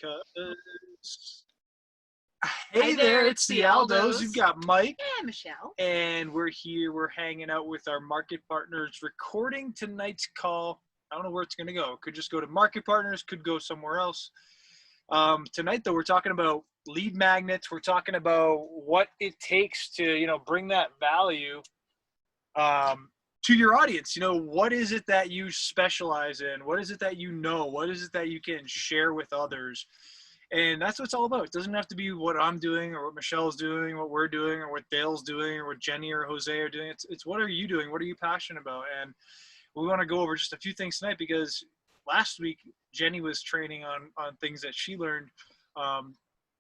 because Hi hey there, there, it's it's the the Aldos. Aldos. You've got Mike, And Michelle. and we're here. We're hanging out with our market partners, recording tonight's call. I don't know where it's going to go. Could just go to market partners, could go somewhere else. Tonight, though, we're talking about lead magnets. We're talking about what it takes to, bring that value to your audience. What is it that you specialize in? What is it that you know? What is it that you can share with others? And that's what it's all about. It doesn't have to be what I'm doing or what Michelle's doing, what we're doing, or what Dale's doing, or what Jenny or Jose are doing. It's what are you doing? What are you passionate about? And we want to go over just a few things tonight because last week Jenny was training on things that she learned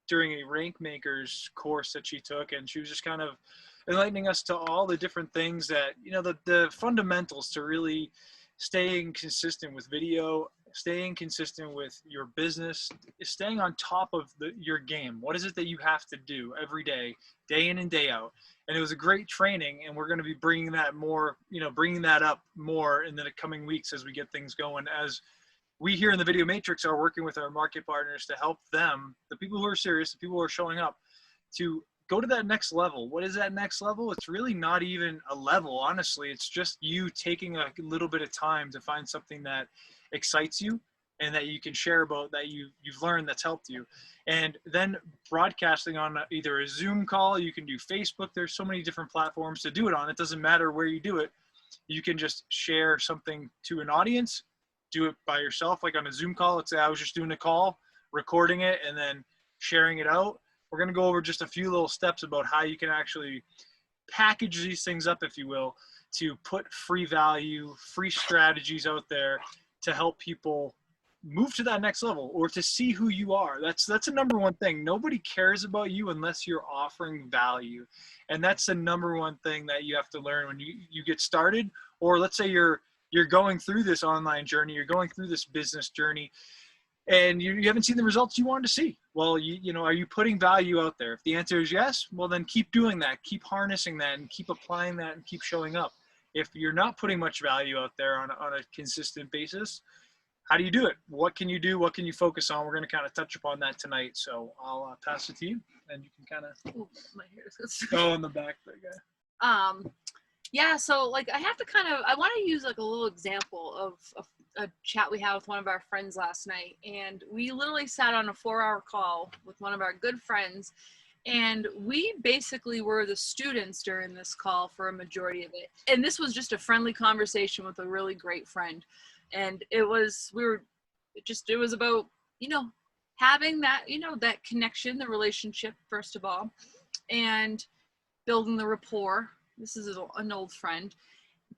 during a rank makers course that she took, and she was just kind of enlightening us to all the different things that the fundamentals to really staying consistent with video, staying consistent with your business, staying on top of your game. What is it that you have to do every day, day in and day out? And it was a great training, and we're going to be bringing that more, bringing that up more in the coming weeks as we get things going. As we here in the Video Matrix are working with our market partners to help them, the people who are serious, the people who are showing up, to go to that next level. What is that next level? It's really not even a level, honestly. It's just you taking a little bit of time to find something that excites you and that you can share about, that you've learned that's helped you. And then broadcasting on either a Zoom call, you can do Facebook. There's so many different platforms to do it on. It doesn't matter where you do it. You can just share something to an audience, do it by yourself, like on a Zoom call. Let's say I was just doing a call, recording it, and then sharing it out. We're going to go over just a few little steps about how you can actually package these things up, if you will, to put free value, free strategies out there to help people move to that next level or to see who you are. That's the number one thing. Nobody cares about you unless you're offering value. And that's the number one thing that you have to learn when you get started. Or let's say you're going through this online journey, you're going through this business journey, and you haven't seen the results you wanted to see. Well, are you putting value out there? If the answer is yes, well, then keep doing that, keep harnessing that, and keep applying that, and keep showing up. If you're not putting much value out there on a consistent basis, how do you do it? What can you do? What can you focus on? We're going to kind of touch upon that tonight. So I'll pass it to you, and you can kind of My hair is go in the back there, guy. Yeah, so like I want to use like a little example of a chat we had with one of our friends last night, and we literally sat on a 4-hour call with one of our good friends, and we basically were the students during this call for a majority of it. And this was just a friendly conversation with a really great friend. And it was about, having that, that connection, the relationship, first of all, and building the rapport. This is an old friend.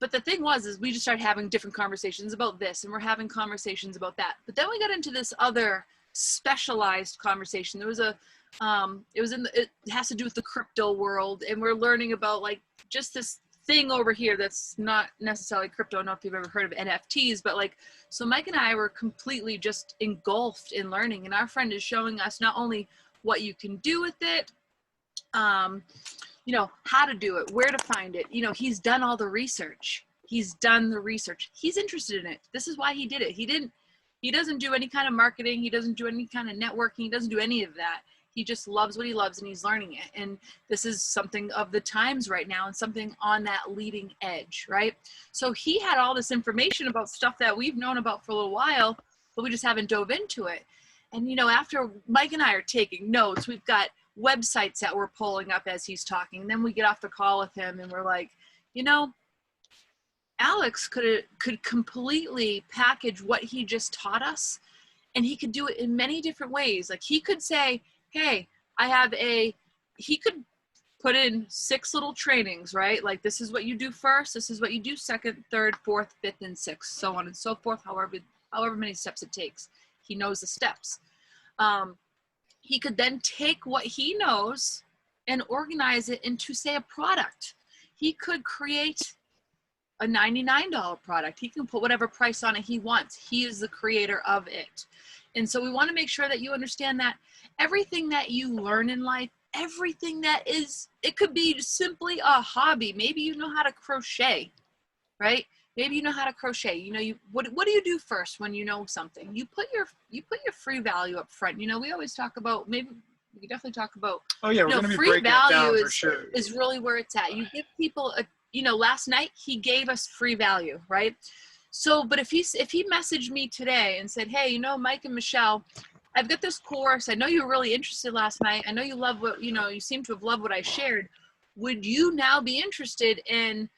But the thing is we just started having different conversations about this, and we're having conversations about that. But then we got into this other specialized conversation. There was it has to do with the crypto world, and we're learning about like just this thing over here that's not necessarily crypto. I don't know if you've ever heard of NFTs, but like, so Mike and I were completely just engulfed in learning, and our friend is showing us not only what you can do with it, how to do it, where to find it. He's done all the research. He's done the research. He's interested in it. This is why he did it. He doesn't do any kind of marketing. He doesn't do any kind of networking. He doesn't do any of that. He just loves what he loves, and he's learning it. And this is something of the times right now, and something on that leading edge, right? So he had all this information about stuff that we've known about for a little while, but we just haven't dove into it. And, after Mike and I are taking notes, we've got websites that we're pulling up as he's talking. And then we get off the call with him, and we're like, Alex could completely package what he just taught us, and he could do it in many different ways. Like he could say, hey, he could put in 6 little trainings, right? Like this is what you do first, this is what you do second, third, fourth, fifth, and sixth, so on and so forth, however many steps it takes. He knows the steps. He could then take what he knows and organize it into, say, a product. He could create a $99 product. He can put whatever price on it he wants. He is the creator of it. And so we want to make sure that you understand that everything that you learn in life, everything that is, it could be simply a hobby. Maybe you know how to crochet, right? maybe you know how to crochet. You know, what do you do first when you know something? You put your free value up front. You know, we always talk about, maybe we can definitely talk about, Oh yeah, we're you know, going to be free breaking it value down for sure. is really where it's at. You give people a, you know, last night he gave us free value, right? So, but if he messaged me today and said, hey, you know, Mike and Michelle, I've got this course. I know you were really interested last night. I know you love what, you know, you seem to have loved what I shared. Would you now be interested in,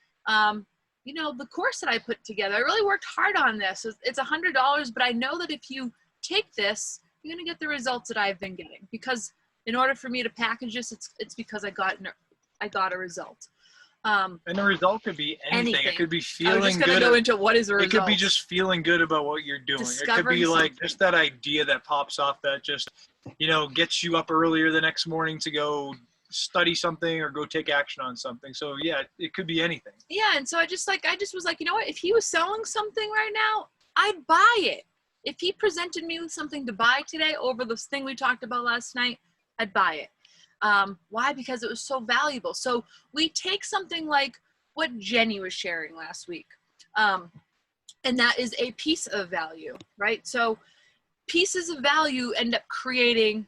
you know, the course that I put together? I really worked hard on this. It's $100, but I know that if you take this, you're going to get the results that I've been getting, because in order for me to package this, it's because I got a result. And the result could be anything. It could be feeling good. I'm just going to go into what is a result. It could be just feeling good about what you're doing. It could be like just that idea that pops off that just, you know, gets you up earlier the next morning to go study something or go take action on something. So yeah, it could be anything. Yeah, and so I just was like, you know what? If he was selling something right now, I'd buy it. If he presented me with something to buy today over this thing we talked about last night, I'd buy it. Why? Because it was so valuable. So we take something like what Jenny was sharing last week, and that is a piece of value, right? So pieces of value end up creating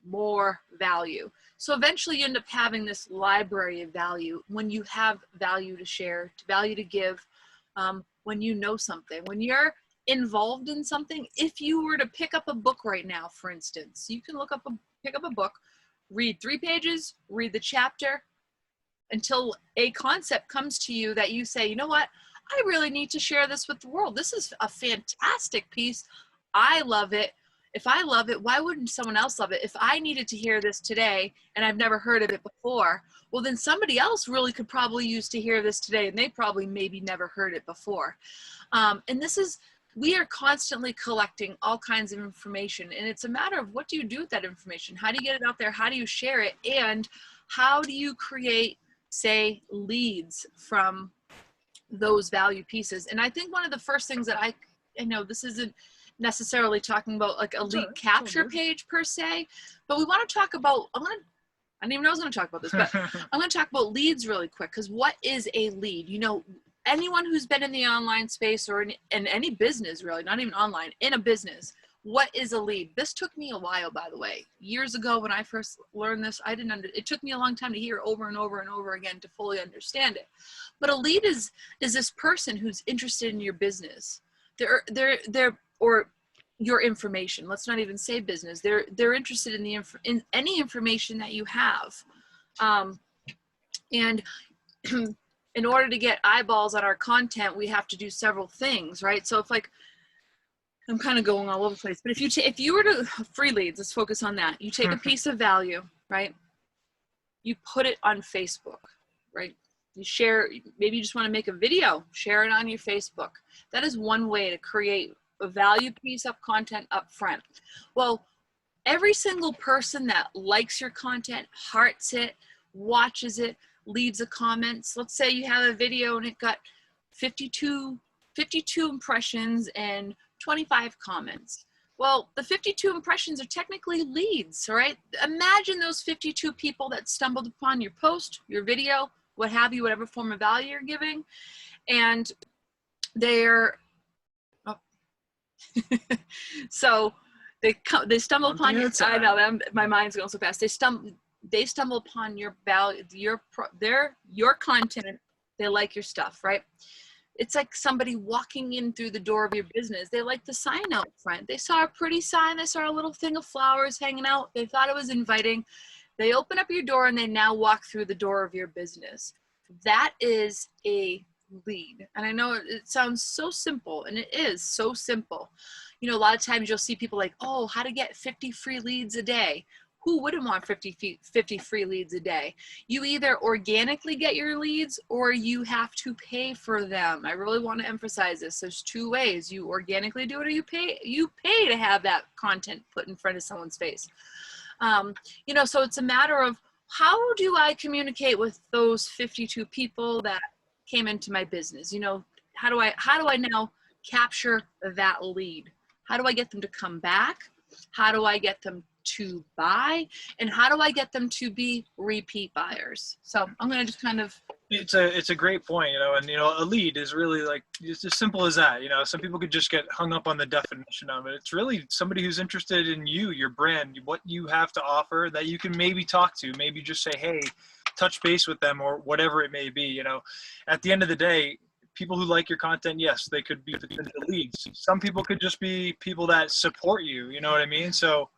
more value. So eventually you end up having this library of value when you have value to share, value to give, when you know something, when you're involved in something. If you were to pick up a book right now, for instance, you can pick up a book, read 3 pages, read the chapter until a concept comes to you that you say, you know what, I really need to share this with the world. This is a fantastic piece. I love it. If I love it, why wouldn't someone else love it? If I needed to hear this today and I've never heard of it before, well, then somebody else really could probably use to hear this today, and they probably maybe never heard it before. And we are constantly collecting all kinds of information, and it's a matter of what do you do with that information? How do you get it out there? How do you share it? And how do you create, say, leads from those value pieces? And I think one of the first things that I know this isn't necessarily talking about like a lead capture page per se, but we want to talk about, I didn't even know I was going to talk about this, but I'm going to talk about leads really quick, because what is a lead? You know, anyone who's been in the online space or in any business, really, not even online, in a business, what is a lead? This took me a while, by the way. Years ago when I first learned this, it took me a long time to hear over and over and over again to fully understand it. But a lead is this person who's interested in your business. Or your information. Let's not even say business. They're interested in any information that you have. And in order to get eyeballs on our content, we have to do several things, right? So if like, I'm kind of going all over the place, but if you were to, free leads, let's focus on that. You take a piece of value, right? You put it on Facebook, right? You share, maybe you just want to make a video, share it on your Facebook. That is one way to create a value piece of content up front. Well, every single person that likes your content, hearts it, watches it, leaves a comments. Let's say you have a video and it got 52 impressions and 25 comments. Well, the 52 impressions are technically leads, all right? Imagine those 52 people that stumbled upon your post, your video, what have you, whatever form of value you're giving, and they're, so they stumble upon your, I know, my mind's going so fast. They stumble upon your value, your content. They like your stuff, right? It's like somebody walking in through the door of your business. They like the sign out front. They saw a pretty sign. They saw a little thing of flowers hanging out. They thought it was inviting. They open up your door and they now walk through the door of your business. That is a lead. And I know it sounds so simple, and it is so simple. You know, a lot of times you'll see people like, oh, how to get 50 free leads a day. Who wouldn't want 50 free leads a day? You either organically get your leads or you have to pay for them. I really want to emphasize this. There's two ways. You organically do it, or you pay to have that content put in front of someone's face. You know, so it's a matter of, how do I communicate with those 52 people that came into my business? You know, how do I now capture that lead? How do I get them to come back? How do I get them to buy? And how do I get them to be repeat buyers? So I'm going to just kind of It's a great point, and a lead is really like it's as simple as that. Some people could just get hung up on the definition of it. It's really somebody who's interested in you, your brand, what you have to offer that you can maybe talk to, maybe just say, hey, touch base with them or whatever it may be. At the end of the day, people who like your content, yes, they could be potential leads. Some people could just be people that support you. You know what I mean? So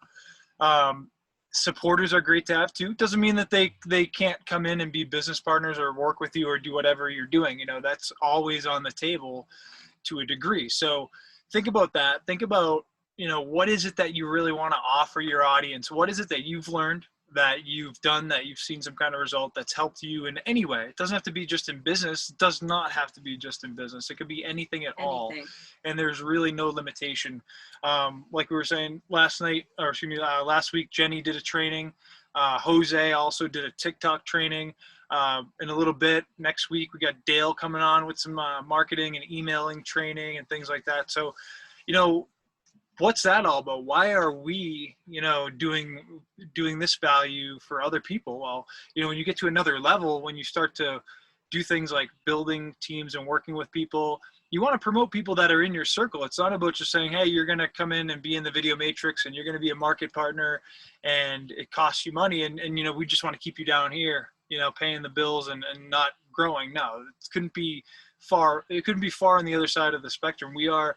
supporters are great to have too. Doesn't mean that they can't come in and be business partners or work with you or do whatever you're doing. That's always on the table to a degree. So think about that. Think about, what is it that you really want to offer your audience? What is it that you've learned, that you've done, that you've seen some kind of result that's helped you in any way? It doesn't have to be just in business. It does not have to be just in business. It could be anything at all. And there's really no limitation. Like we were saying last week, Jenny did a training. Jose also did a TikTok training. In a little bit next week, we got Dale coming on with some marketing and emailing training and things like that. So, what's that all about? Why are we, doing this value for other people? Well, when you get to another level, when you start to do things like building teams and working with people, you want to promote people that are in your circle. It's not about just saying, hey, you're going to come in and be in the Video Matrix and you're going to be a market partner and it costs you money. And we just want to keep you down here, paying the bills and not growing. No, it couldn't be far on the other side of the spectrum. We are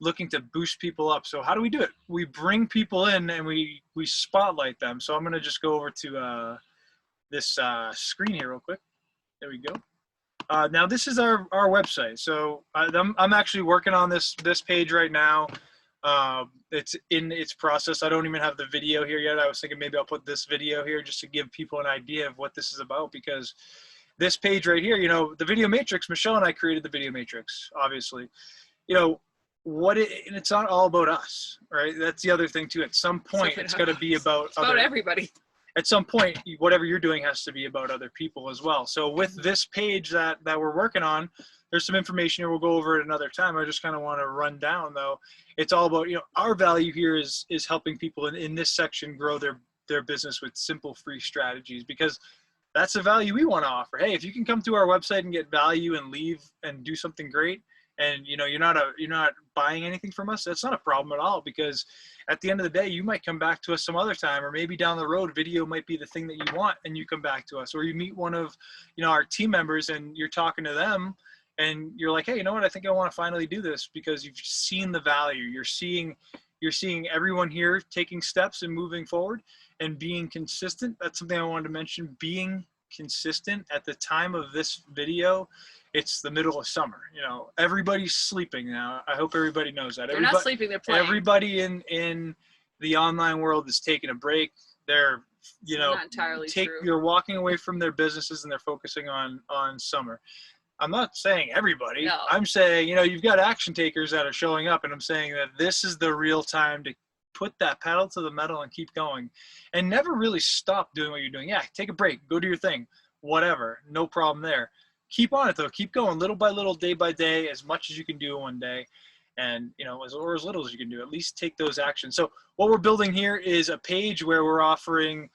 looking to boost people up. So how do we do it? We bring people in and we spotlight them. So I'm going to just go over to this screen here real quick. There we go. Now this is our website. So I'm actually working on this page right now. It's in its process. I don't even have the video here yet. I was thinking maybe I'll put this video here just to give people an idea of what this is about, because this page right here, the Video Matrix, Michelle and I created the Video Matrix, obviously. And it's not all about us, right? That's the other thing too. At some point, it's got to be about everybody. At some point, whatever you're doing has to be about other people as well. So with this page that we're working on, there's some information here. We'll go over it another time. I just kind of want to run down though. It's all about, our value here is helping people in this section grow their business with simple, free strategies, because that's the value we want to offer. Hey, if you can come to our website and get value and leave and do something great, and you're not buying anything from us, that's not a problem at all, because at the end of the day, you might come back to us some other time, or maybe down the road, video might be the thing that you want and you come back to us, or you meet one of our team members and you're talking to them and you're like, hey, you know what, I think I want to finally do this, because you've seen the value. You're seeing everyone here taking steps and moving forward and being consistent. That's something I wanted to mention, being consistent. At the time of this video, it's the middle of summer. Everybody's sleeping now. I hope everybody knows that. They're not sleeping, they're playing. Everybody in the online world is taking a break. They're, not entirely true. They're walking away from their businesses and they're focusing on summer. I'm not saying everybody. No. I'm saying, you've got action takers that are showing up, and I'm saying that this is the real time to put that pedal to the metal and keep going, and never really stop doing what you're doing. Yeah, take a break, go do your thing, whatever, no problem there. Keep on it though. Keep going little by little, day by day, as much as you can do in one day, and as little as you can do. At least take those actions. So what we're building here is a page where we're offering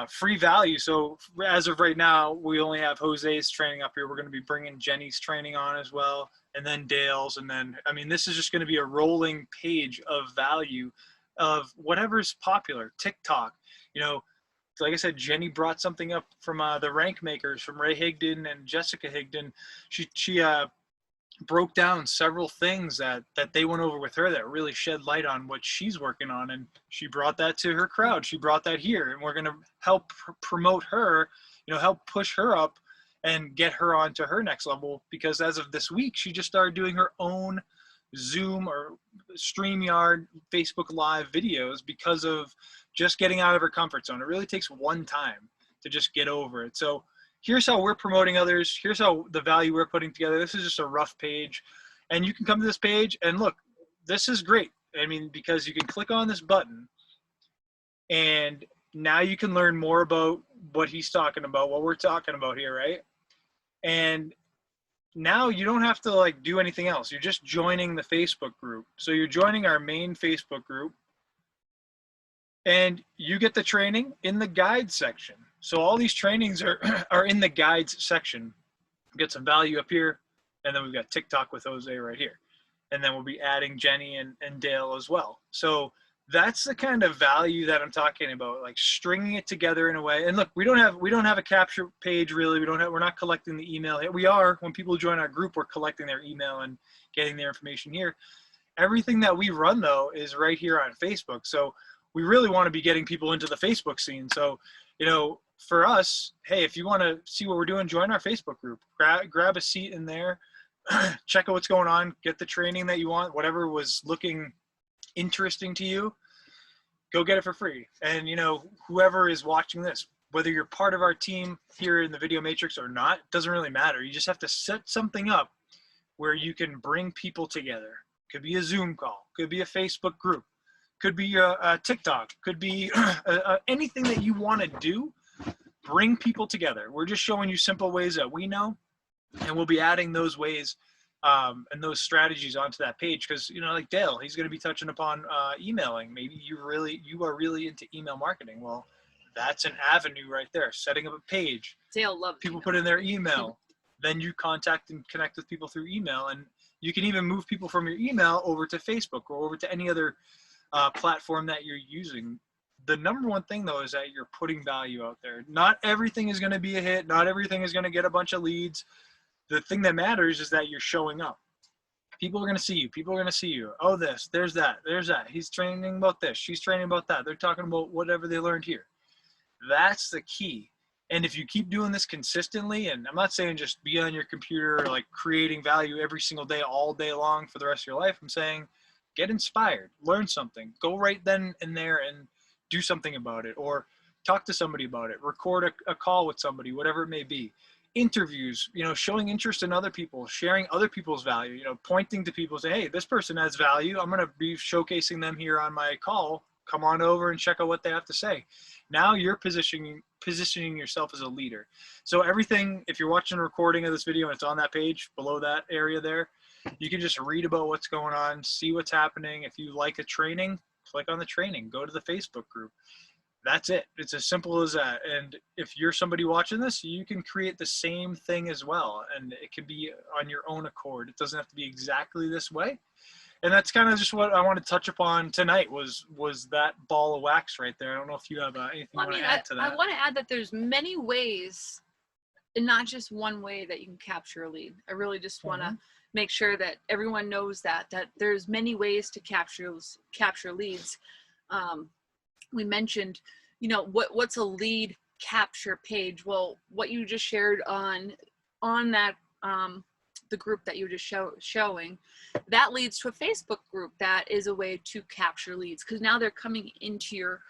free value. So as of right now, we only have Jose's training up here. We're going to be bringing Jenny's training on as well, and then Dale's, and then this is just going to be a rolling page of value of whatever's popular. TikTok, like I said, Jenny brought something up from the Rank Makers, from Ray Higdon and Jessica Higdon. She broke down several things that they went over with her that really shed light on what she's working on, and she brought that to her crowd. She brought that here, and we're going to help promote her, help push her up and get her on to her next level, because as of this week, she just started doing her own Zoom or StreamYard, Facebook Live videos because of just getting out of her comfort zone. It really takes one time to just get over it. So here's how we're promoting others. Here's how the value we're putting together. This is just a rough page, and you can come to this page and look, this is great. Because you can click on this button and now you can learn more about what he's talking about, what we're talking about here, right? And now you don't have to do anything else. You're just joining the Facebook group. So you're joining our main Facebook group, and you get the training in the guides section. So all these trainings are in the guides section. get some value up here, and then we've got TikTok with Jose right here. And then we'll be adding Jenny and Dale as well. So that's the kind of value that I'm talking about, like stringing it together in a way. And look, we don't have a capture page really. We're not collecting the email. We are, when people join our group, we're collecting their email and getting their information here. Everything that we run though is right here on Facebook. So we really want to be getting people into the Facebook scene. So, you know, for us, hey, if you want to see what we're doing, join our Facebook group, grab a seat in there, check out what's going on, get the training that you want, whatever was looking interesting to you, go get it for free. And you know, whoever is watching this, whether you're part of our team here in the Video Matrix or not, doesn't really matter. You just have to set something up where you can bring people together. Could be a Zoom call, could be a Facebook group, could be a TikTok, could be anything that you want to do. Bring people together. We're just showing you simple ways that we know, and we'll be adding those ways and those strategies onto that page. Because, you know, like Dale, he's going to be touching upon emailing. Maybe you are really into email marketing. Well, that's an avenue right there. Setting up a page. Dale loves people put in their email. Then you contact and connect with people through email, and you can even move people from your email over to Facebook or over to any other platform that you're using. The number one thing though is that you're putting value out there. Not everything is going to be a hit. Not everything is going to get a bunch of leads. The thing that matters is that you're showing up. People are going to see you. People are going to see you. Oh, there's that. He's training about this. She's training about that. They're talking about whatever they learned here. That's the key. And if you keep doing this consistently, and I'm not saying just be on your computer, like creating value every single day, all day long for the rest of your life. I'm saying get inspired, learn something, go right then and there and do something about it, or talk to somebody about it, record a call with somebody, whatever it may be. Interviews, you know, showing interest in other people, sharing other people's value, you know, pointing to people, say, hey, this person has value. I'm going to be showcasing them here on my call. Come on over and check out what they have to say. Now you're positioning yourself as a leader. So everything, if you're watching a recording of this video and it's on that page below that area there, you can just read about what's going on, see what's happening. If you like a training, click on the training, go to the Facebook group. That's it. It's as simple as that. And if you're somebody watching this, you can create the same thing as well. And it can be on your own accord. It doesn't have to be exactly this way. And that's kind of just what I want to touch upon tonight was that ball of wax right there. I don't know if you have anything you want to add to that. I want to add that there's many ways, and not just one way that you can capture a lead. I really just want to make sure that everyone knows that there's many ways to capture leads. We mentioned, you know, what's a lead capture page? Well, what you just shared on that the group that you were just showing, that leads to a Facebook group that is a way to capture leads, because now they're coming into your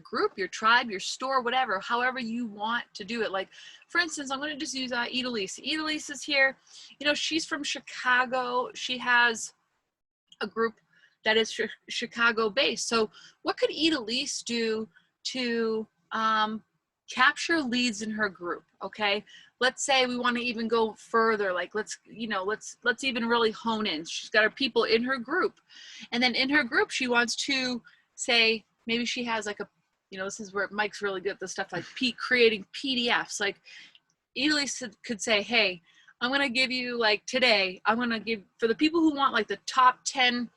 group, your tribe, your store, whatever, however you want to do it. Like, for instance, I'm going to just use Idalise. Idalise is here. You know, she's from Chicago. She has a group that is Chicago based. So what could Idalise do to capture leads in her group? Okay, let's say we want to even go further, like let's even really hone in. She's got her people in her group, and then in her group she wants to say, maybe she has like a, you know, this is where Mike's really good at this stuff, like creating PDFs. Like Idalise could say, hey, I'm going to give you, like today, I'm going to give, for the people who want like the top 10,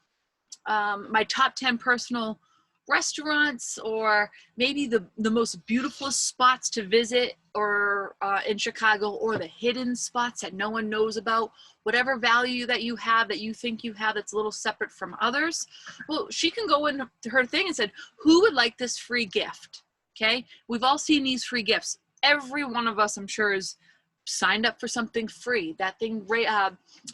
my top 10 personal restaurants, or maybe the most beautiful spots to visit, or in Chicago, or the hidden spots that no one knows about, whatever value that you have, that you think you have that's a little separate from others. Well, she can go into her thing and said, who would like this free gift? Okay, we've all seen these free gifts. Every one of us, I'm sure, is signed up for something free. That thing,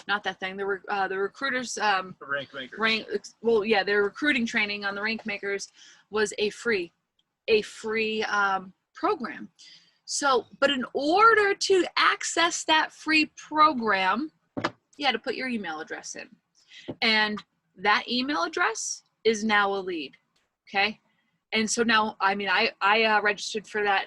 not that thing, the recruiters, Rank Makers. Well, yeah, their recruiting training on the Rank Makers was a free program. So, but in order to access that free program, you had to put your email address in, and that email address is now a lead. Okay, and so now, I mean, I registered for that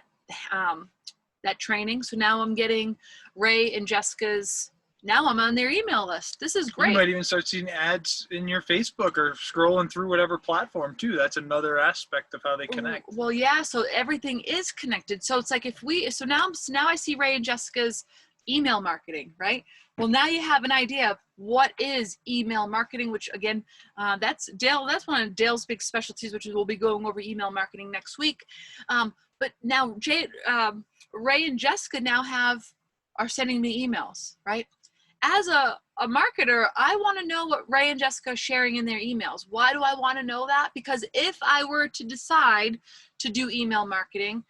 training. So now I'm getting Ray and Jessica's now I'm on their email list. This is You great. might even start seeing ads in your Facebook or scrolling through whatever platform too. That's another aspect of how they connect. Well, yeah. So everything is connected. So it's like so now I see Ray and Jessica's email marketing, right? Well, now you have an idea of what is email marketing, which again, that's Dale. That's one of Dale's big specialties, which is we'll be going over email marketing next week. But now Ray and Jessica now are sending me emails, right? As a marketer, I want to know what Ray and Jessica are sharing in their emails. Why do I want to know that? Because if I were to decide to do email marketing,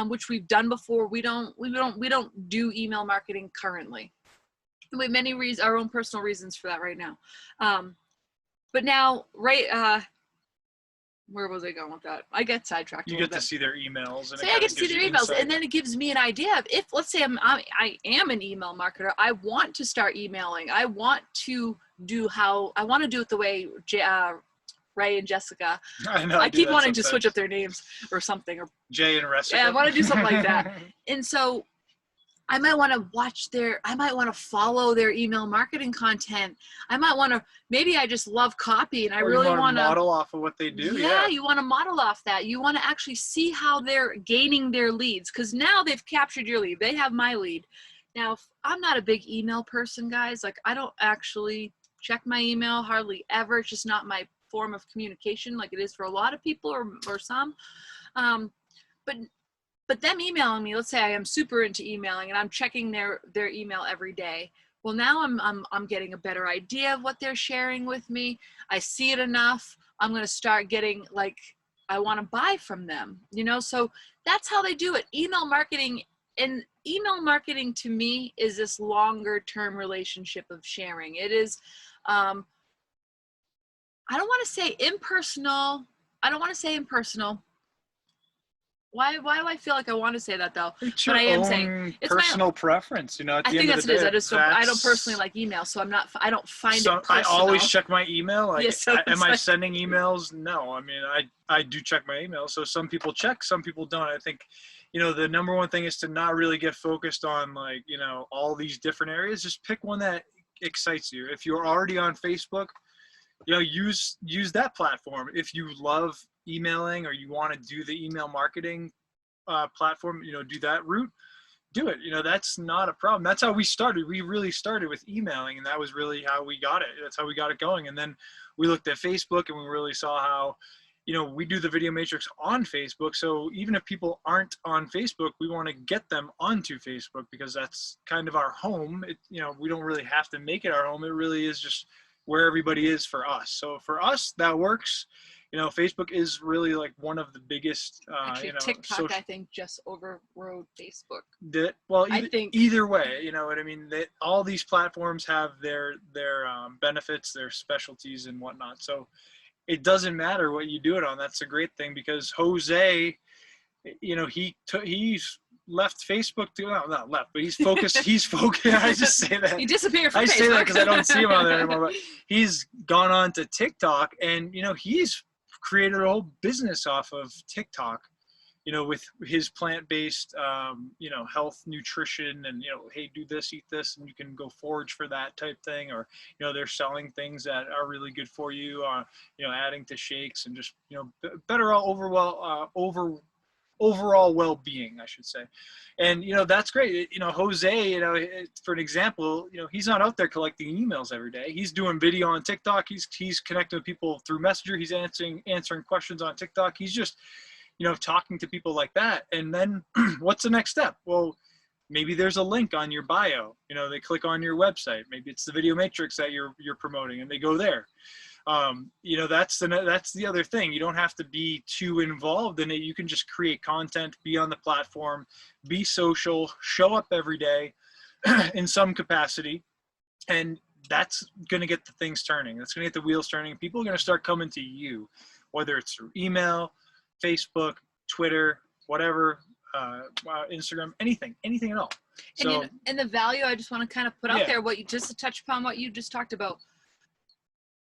which we've done before, we don't do email marketing currently. We have many our own personal reasons for that right now. But now, Ray, where was I going with that? I get sidetracked. You get to see their emails, and so I get to see their emails, and then it gives me an idea of if, let's say, I am an email marketer. I want to start emailing. I want to do it the way Ray and Jessica. I keep wanting to switch up their names or something, or Jay and Jessica. Yeah, I want to do something like that. And so I might want to I might want to follow their email marketing content. I might want to, maybe I just love copy and I really want to model off of what they do. Yeah, you want to model off that. You want to actually see how they're gaining their leads, because now they've captured your lead. They have my lead. Now, I'm not a big email person, guys. Like, I don't actually check my email hardly ever. It's just not my form of communication like it is for a lot of people or some. But them emailing me, let's say I am super into emailing and I'm checking their email every day. Well, now I'm getting a better idea of what they're sharing with me. I see it enough. I'm going to start getting, like, I want to buy from them, so that's how they do it. Email marketing to me is this longer term relationship of sharing. It is, I don't want to say impersonal. Why do I feel like I want to say that though? It's your own personal preference, At the I think end that's of the day, it is. I don't personally like email, so I don't find it personal. I always check my email. Like, yes, so am I sending emails? No. I mean, I do check my email. So some people check, some people don't. I think, the number one thing is to not really get focused on, like, all these different areas. Just pick one that excites you. If you're already on Facebook, use that platform. If you love emailing or you want to do the email marketing platform, do that route, do it. That's not a problem. That's how we started. We really started with emailing, and that was really how we got it. That's how we got it going. And then we looked at Facebook and we really saw how, we do the Video Matrix on Facebook. So even if people aren't on Facebook, we want to get them onto Facebook because that's kind of our home. We don't really have to make it our home. It really is just where everybody is for us. So for us, that works. Facebook is really like one of the biggest, actually, TikTok, I think, just overrode Facebook. I think either way, you know what I mean? All these platforms have their benefits, their specialties and whatnot. So it doesn't matter what you do it on. That's a great thing, because Jose, he's left Facebook not left, but he's focused. I just say that. He disappeared from Facebook. I say that because I don't see him on there anymore, but he's gone on to TikTok, and, he's created a whole business off of TikTok, with his plant-based, health, nutrition, and, hey, do this, eat this, and you can go forage for that type thing. Or, they're selling things that are really good for you, adding to shakes and just, better overall well-being, I should say. And, that's great. Jose, for an example, he's not out there collecting emails every day. He's doing video on TikTok. He's connecting with people through Messenger. He's answering questions on TikTok. He's just, talking to people like that. And then what's the next step? Well, maybe there's a link on your bio. They click on your website. Maybe it's the Video Matrix that you're promoting, and they go there. That's the other thing. You don't have to be too involved in it. You can just create content, be on the platform, be social, show up every day in some capacity, and that's going to get the things turning. That's going to get the wheels turning. People are going to start coming to you, whether it's through email, Facebook, Twitter, whatever, Instagram, anything at all. So, and the value I just want to kind of put out there, just to touch upon what you just talked about.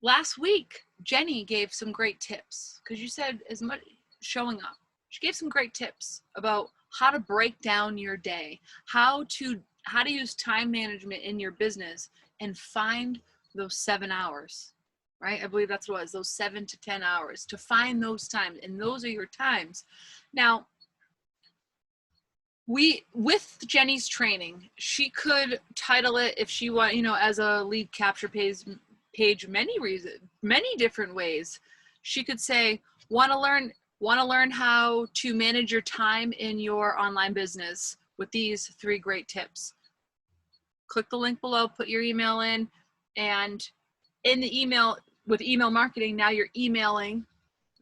Last week, Jenny gave some great tips, because you said as much showing up. She gave some great tips about how to break down your day, how to how to use time management in your business and find those 7 hours, right? I believe that's what it was, those 7 to 10 hours, to find those times. And those are your times. Now, with Jenny's training, she could title it, if she want, as a lead capture page, many different ways. She could say, want to learn how to manage your time in your online business with these 3 great tips. Click the link below, put your email in, and in the email, with email marketing, now you're emailing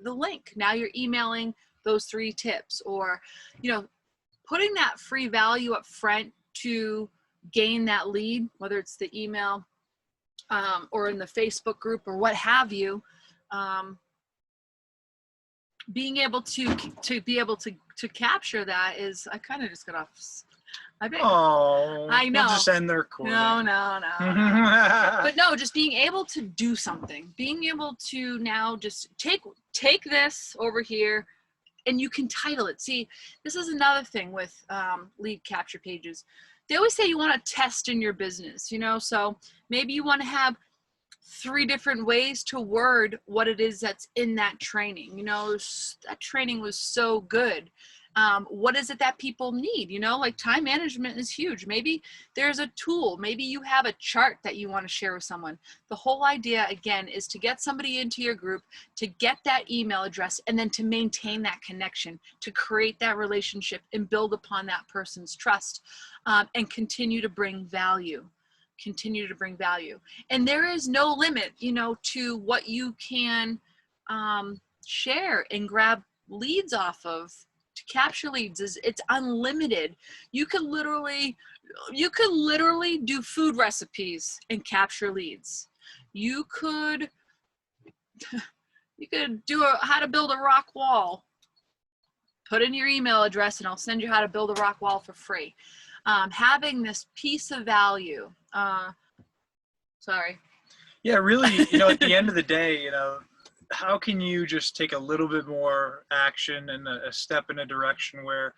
the link. Now you're emailing those 3 tips, or, putting that free value up front to gain that lead, whether it's the email or in the Facebook group or what have you. Being able to capture that is, I kind of just got off. I know. We'll just end the recording. No. But no, just being able to do something, being able to now just take this over here, and you can title it. See, this is another thing with lead capture pages. They always say you want to test in your business, so maybe you want to have 3 different ways to word what it is that's in that training. That training was so good. What is it that people need? Like time management is huge. Maybe there's a tool. Maybe you have a chart that you want to share with someone. The whole idea, again, is to get somebody into your group, to get that email address, and then to maintain that connection, to create that relationship and build upon that person's trust, and continue to bring value. And there is no limit, to what you can share and grab leads off of. To capture leads, it's unlimited. You could literally do food recipes and capture leads. You could do how to build a rock wall. Put in your email address and I'll send you how to build a rock wall for free. Having this piece of value. Yeah, really, at the end of the day, how can you just take a little bit more action and a step in a direction where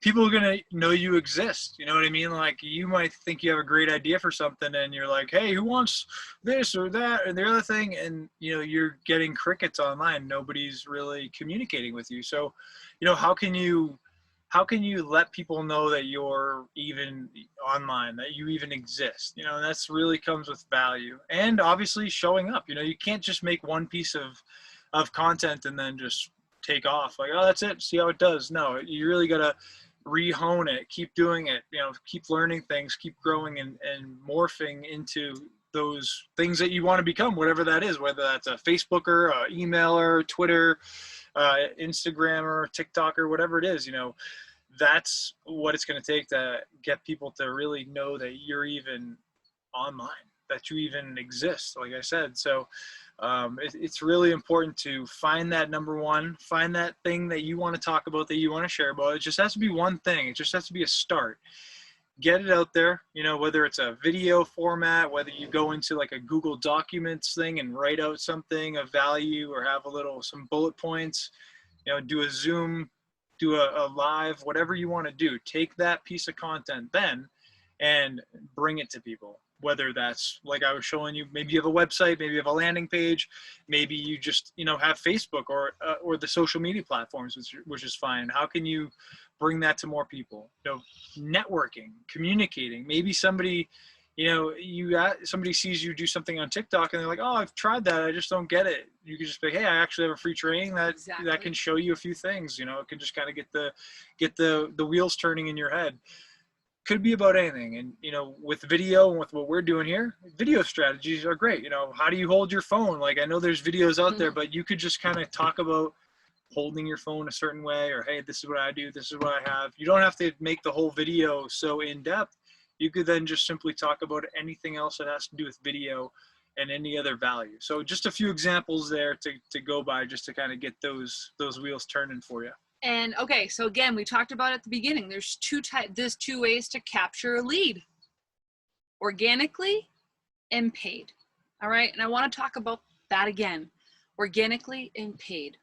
people are going to know you exist? You know what I mean? Like, you might think you have a great idea for something and you're like, hey, who wants this or that or the other thing? And, you're getting crickets online. Nobody's really communicating with you. So, how can you let people know that you're even online, that you even exist? And that's really comes with value, and obviously showing up. You can't just make one piece of content and then just take off like, oh, that's it, see how it does. No, you really got to re-hone it, keep doing it, keep learning things, keep growing and morphing into those things that you want to become, whatever that is, whether that's a Facebooker, a emailer, Twitter, Instagrammer, TikToker, whatever it is. That's what it's going to take to get people to really know that you're even online, that you even exist, like I said. So it's really important to find that number one, find that thing that you want to talk about, that you want to share about. It just has to be one thing. It just has to be a start. Get it out there, whether it's a video format, whether you go into like a Google Documents thing and write out something of value, or have some bullet points, do a Zoom, do a live, whatever you want to do. Take that piece of content then and bring it to people. Whether that's, like I was showing you, maybe you have a website, maybe you have a landing page, maybe you just, have Facebook or the social media platforms, which is fine. How can you bring that to more people? Networking, communicating. Maybe somebody, somebody sees you do something on TikTok and they're like, oh, I've tried that, I just don't get it. You can just be, hey, I actually have a free training that can show you a few things. It can just kind of get the wheels turning in your head. Could be about anything. And with video and with what we're doing here, video strategies are great. How do you hold your phone? Like, I know there's videos out there, but you could just kind of talk about holding your phone a certain way, or, hey, this is what I do, this is what I have. You don't have to make the whole video so in depth. You could then just simply talk about anything else that has to do with video and any other value. So just a few examples there to go by, just to kind of get those wheels turning for you. And okay, so again, we talked about at the beginning, there's two ways to capture a lead: organically and paid. All right, and I want to talk about that again: organically and paid.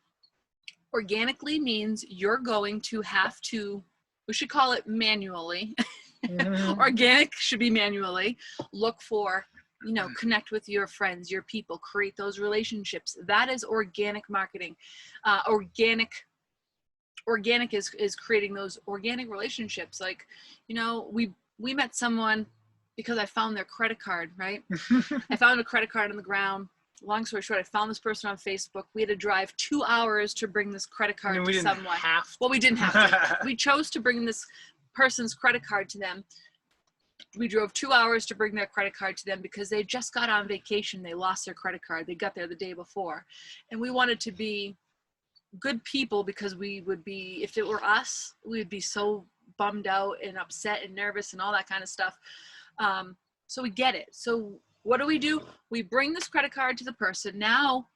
Organically means you're going to have to, we should call it manually, Mhm. Organic should be manually. Look for, connect with your friends, your people, create those relationships. That is organic marketing. Organic is creating those organic relationships. Like, we met someone because I found their credit card, right? I found a credit card on the ground. Long story short, I found this person on Facebook. We had to drive 2 hours to bring this credit card to someone. Well, we didn't have to. We chose to bring this person's credit card to them. We drove 2 hours to bring their credit card to them because they just got on vacation. They lost their credit card. They got there the day before. And we wanted to be good people because we would be, if it were us, we would be so bummed out and upset and nervous and all that kind of stuff. So we get it. So what do? We bring this credit card to the person. Now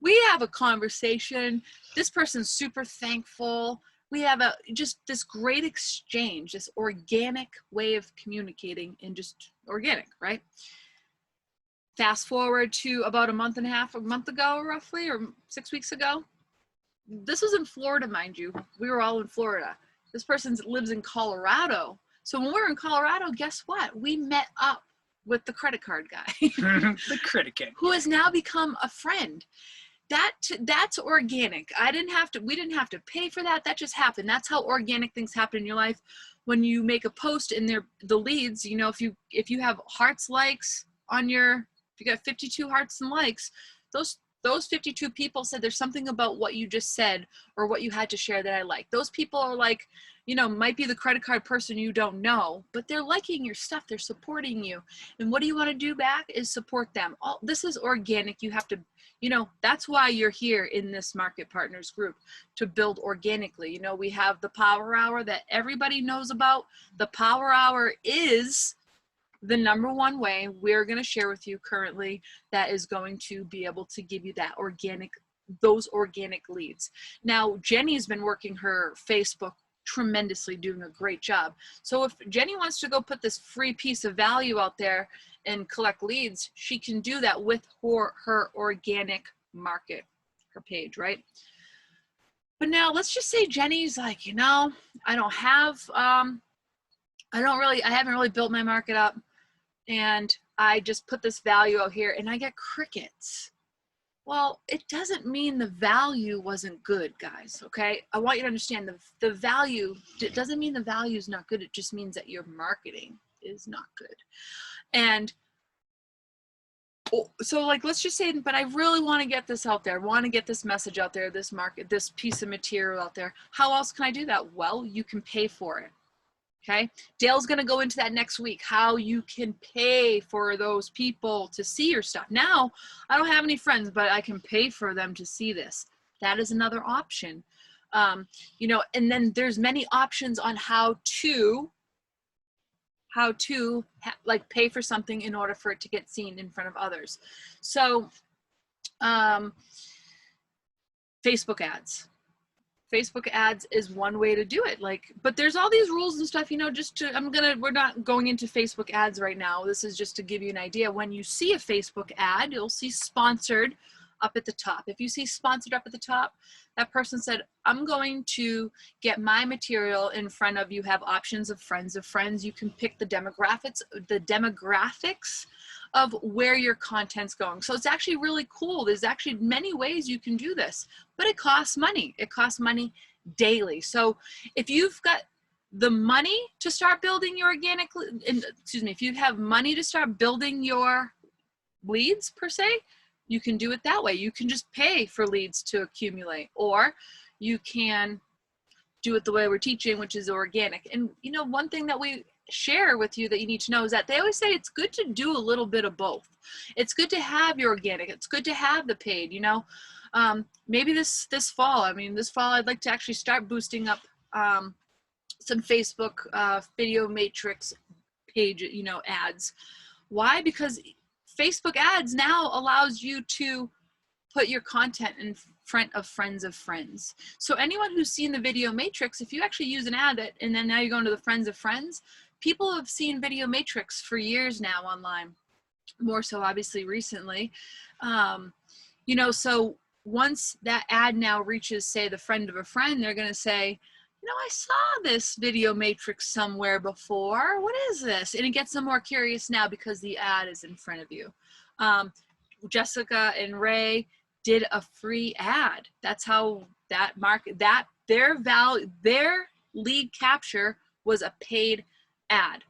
we have a conversation. This person's super thankful. We have just this great exchange, this organic way of communicating, and just organic, right? Fast forward to about a month ago, roughly, or 6 weeks ago. This was in Florida, mind you. We were all in Florida. This person lives in Colorado. So when we were in Colorado, guess what? We met up with the credit card guy. The credit card. Who has now become a friend. That's organic. We didn't have to pay for that. That just happened. That's how organic things happen in your life. When you make a post in the leads, if you have hearts, likes on if you got 52 hearts and likes, those 52 people said there's something about what you just said or what you had to share that I like. Those people are like, might be the credit card person you don't know, but they're liking your stuff. They're supporting you. And what do you want to do back is support them. This is organic. You have to, that's why you're here in this Market Partners group, to build organically. We have the Power Hour that everybody knows about. The Power Hour is the number one way we're going to share with you currently that is going to be able to give you those organic leads. Now, Jenny's been working her Facebook tremendously, doing a great job. So if Jenny wants to go put this free piece of value out there and collect leads, she can do that with her organic market, her page, right? But now let's just say Jenny's like, I haven't really built my market up, and I just put this value out here and I get crickets. Well, it doesn't mean the value wasn't good, guys, okay? I want you to understand the value, it doesn't mean the value is not good. It just means that your marketing is not good. And so let's just say, but I really want to get this out there. I want to get this message out there, this piece of material out there. How else can I do that? Well, you can pay for it. Okay, Dale's going to go into that next week, how you can pay for those people to see your stuff. Now, I don't have any friends, but I can pay for them to see this. That is another option. And then there's many options on how to pay for something in order for it to get seen in front of others. So, Facebook ads. Facebook ads is one way to do it. But there's all these rules and stuff, we're not going into Facebook ads right now. This is just to give you an idea. When you see a Facebook ad, you'll see sponsored up at the top. If you see sponsored up at the top, that person said, I'm going to get my material in front of, you have options of friends of friends. You can pick the demographics of where your content's going. So it's actually really cool. There's actually many ways you can do this, but it costs money. It costs money daily. So if you've got the money to start building your if you have money to start building your leads per se, you can do it that way. You can just pay for leads to accumulate, or you can do it the way we're teaching, which is organic. And one thing that we share with you that you need to know is that they always say it's good to do a little bit of both. It's good to have your organic. It's good to have the paid, maybe this fall, this fall, I'd like to actually start boosting up some Facebook video matrix page, ads. Why? Because Facebook ads now allows you to put your content in front of friends of friends. So anyone who's seen the video matrix, if you actually use an ad and then now you're going to the friends of friends, people have seen video matrix for years now online, more so obviously recently. So once that ad now reaches, say, the friend of a friend, they're going to say, I saw this video matrix somewhere before. What is this? And it gets them more curious now because the ad is in front of you. Jessica and Ray did a free ad. That's how that market, that their lead capture was a paid ad.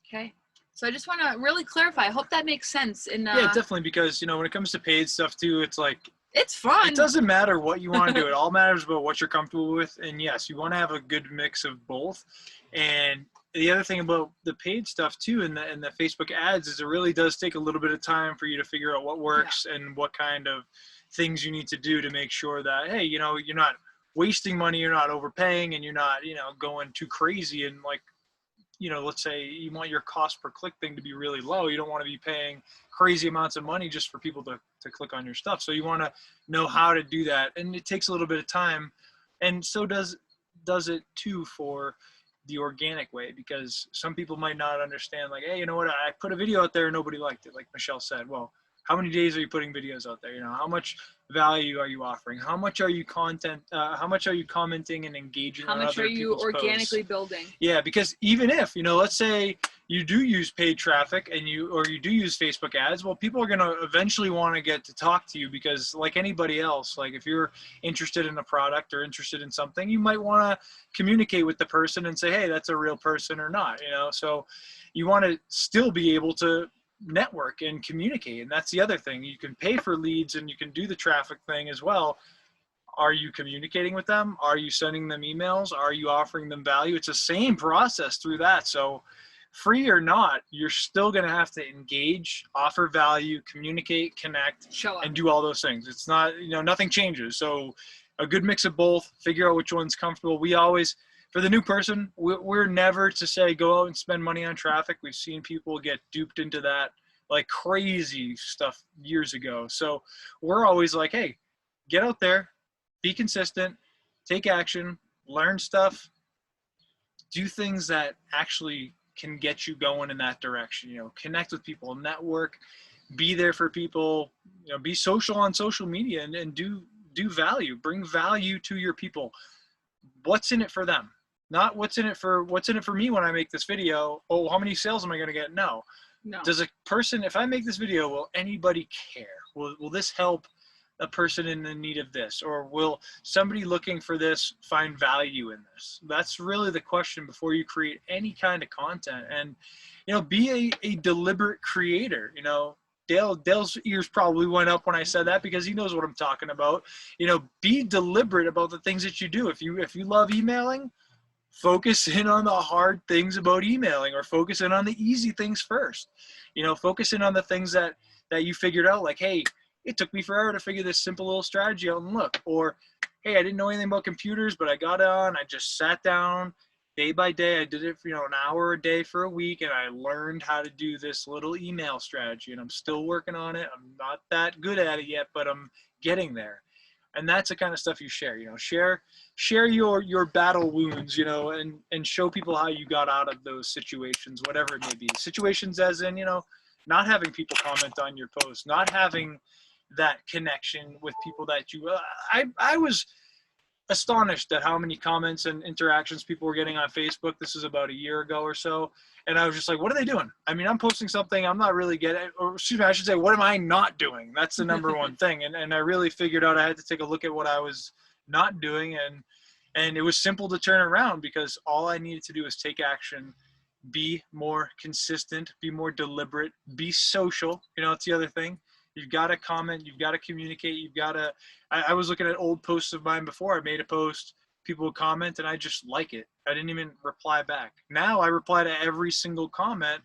Okay. So I just want to really clarify. I hope that makes sense. And yeah, definitely, because when it comes to paid stuff too, it's like, it's fun. It doesn't matter what you want to do. It all matters about what you're comfortable with. And yes, you want to have a good mix of both. And the other thing about the paid stuff too, and the Facebook ads, is it really does take a little bit of time for you to figure out what works and what kind of things you need to do to make sure that, hey, you're not wasting money, you're not overpaying, and you're not, going too crazy. And like, let's say you want your cost per click thing to be really low. You don't want to be paying crazy amounts of money just for people to click on your stuff. So you want to know how to do that. And it takes a little bit of time. And so does it too for the organic way, because some people might not understand, like, hey, you know what? I put a video out there and nobody liked it. Like Michelle said, well, how many days are you putting videos out there? How much value are you offering? How much are you how much are you commenting and engaging on other people's posts? How much are you organically building? Yeah, because even if, let's say you do use paid traffic and you do use Facebook ads, well, people are going to eventually want to get to talk to you, because like anybody else, like if you're interested in a product or interested in something, you might want to communicate with the person and say, hey, that's a real person or not, so you want to still be able to network and communicate. And that's the other thing. You can pay for leads and you can do the traffic thing as well. Are you communicating with them? Are you sending them emails? Are you offering them value? It's the same process through that. So free or not, you're still going to have to engage, offer value, communicate, connect, and do all those things. It's not, nothing changes. So a good mix of both, figure out which one's comfortable. We always, for the new person, we're never to say go out and spend money on traffic. We've seen people get duped into that like crazy stuff years ago. So we're always like, hey, get out there, be consistent, take action, learn stuff, do things that actually can get you going in that direction. Connect with people, network, be there for people, be social on social media, and do value, bring value to your people. What's in it for them? Not what's in it for me when I make this video. Oh, how many sales am I going to get? No. Does a person, if I make this video, will anybody care? Will this help a person in the need of this? Or will somebody looking for this find value in this? That's really the question before you create any kind of content. And, be a deliberate creator. Dale's ears probably went up when I said that, because he knows what I'm talking about. Be deliberate about the things that you do. If you love emailing, focus in on the hard things about emailing, or focus in on the easy things first. Focus in on the things that you figured out, like, hey, it took me forever to figure this simple little strategy out and look. Or, hey, I didn't know anything about computers, but I got on, I just sat down day by day. I did it for, an hour a day for a week, and I learned how to do this little email strategy, and I'm still working on it. I'm not that good at it yet, but I'm getting there. And that's the kind of stuff you share. Share your battle wounds, and show people how you got out of those situations, whatever it may be. Situations as in, not having people comment on your post, not having that connection with people that you, I was astonished at how many comments and interactions people were getting on Facebook. This is about a year ago or so. And I was just like, what are they doing? I mean, I'm posting something I'm not really getting, or excuse me, I should say, what am I not doing? That's the number one thing. And I really figured out I had to take a look at what I was not doing. And it was simple to turn around, because all I needed to do was take action, be more consistent, be more deliberate, be social. It's the other thing. You've got to comment, you've got to communicate, you've got to, I was looking at old posts of mine before. I made a post, people would comment, and I just like it. I didn't even reply back. Now I reply to every single comment,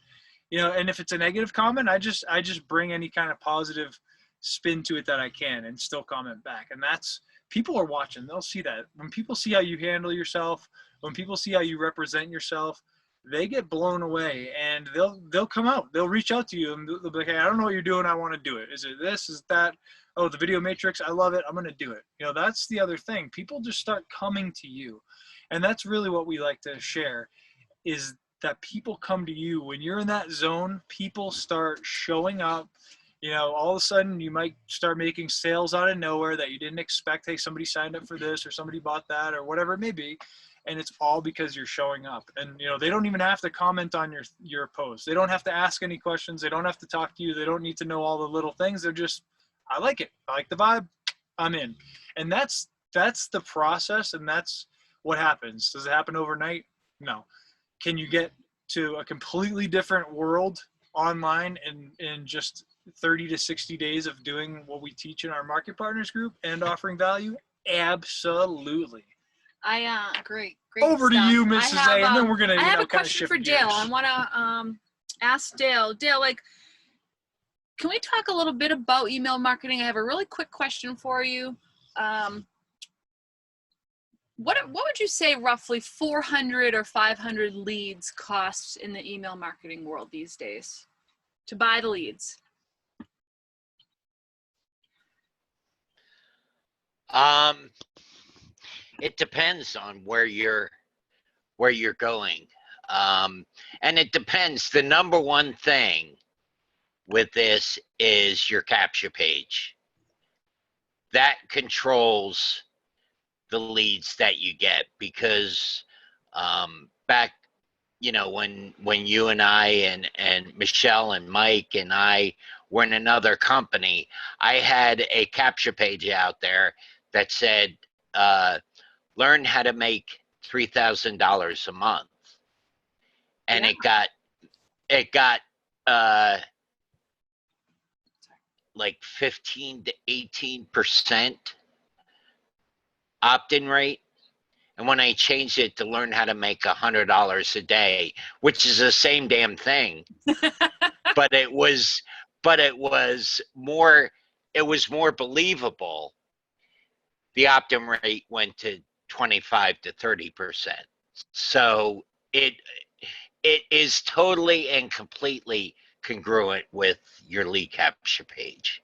and if it's a negative comment, I just bring any kind of positive spin to it that I can, and still comment back. And that's, people are watching. They'll see that. When people see how you handle yourself, when people see how you represent yourself, they get blown away, and they'll come out. They'll reach out to you, and they'll be like, hey, I don't know what you're doing. I want to do it. Is it this? Is that? Oh, the video matrix. I love it. I'm going to do it. That's the other thing. People just start coming to you. And that's really what we like to share, is that people come to you when you're in that zone. People start showing up All of a sudden you might start making sales out of nowhere that you didn't expect. Hey, somebody signed up for this or somebody bought that or whatever it may be. And it's all because you're showing up. And, they don't even have to comment on your post. They don't have to ask any questions. They don't have to talk to you. They don't need to know all the little things. They're just, I like it. I like the vibe. I'm in. And that's the process. And that's what happens. Does it happen overnight? No. Can you get to a completely different world online in just 30 to 60 days of doing what we teach in our market partners group and offering value? Absolutely. I great Over stuff. to you, Mrs. A, and then we're gonna I have a kind of question shift for Dale. gears. I want to ask Dale, can we talk a little bit about email marketing? I have a really quick question for you. What would you say roughly 400 or 500 leads costs in the email marketing world these days to buy the leads? It depends on where you're going. And it depends. The number one thing with this is your capture page. That controls the leads that you get, because back, when you and I and Michelle and Mike and I were in another company, I had a capture page out there that said, learn how to make $3,000 a month. And Yeah. it got like 15 to 18% opt-in rate. And when I changed it to learn how to make $100 a day, which is the same damn thing, but it was more believable. The opt-in rate went to 25 to 30%. So it is totally and completely congruent with your lead capture page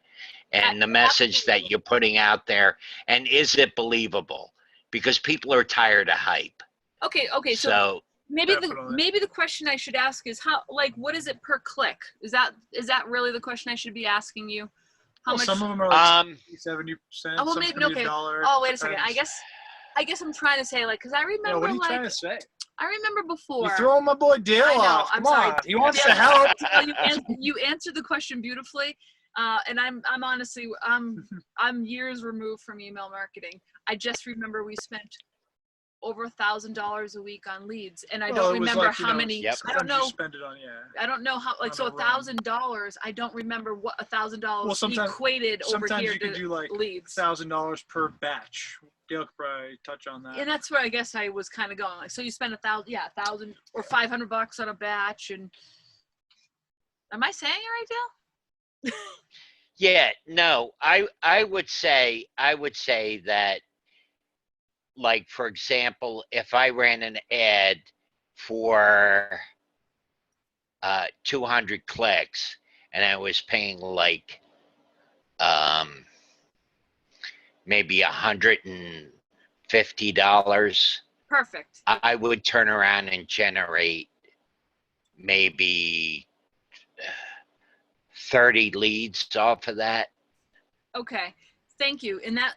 and the message that you're putting out there. And is it believable? Because people are tired of hype. Okay. So maybe the question I should ask is what is it per click? Is that really the question I should be asking you? How much? Some of them are like 70%. Oh, well, maybe okay. $1. Oh, wait a second. I guess I'm trying to say because I remember. What are you trying to say? I remember before. You're throwing my boy Dale off. Come on. He wants to help. You answered the question beautifully. And I'm honestly, I'm years removed from email marketing. I just remember we spent over $1,000 a week on leads, and I don't remember how many. Yep. I don't know. You spend it on, I don't know how. So $1,000. I don't remember what $1,000 equated over here you could do like leads. $1,000 per batch. Dale could probably touch on that. And that's where I guess I was kind of going. So you spend $1,000 or $500 on a batch, and am I saying it right, Dale? Yeah, no, I would say that, like, for example, if I ran an ad for 200 clicks and I was paying like maybe $150. Perfect. I would turn around and generate maybe 30 leads off of that. Okay, thank you. And that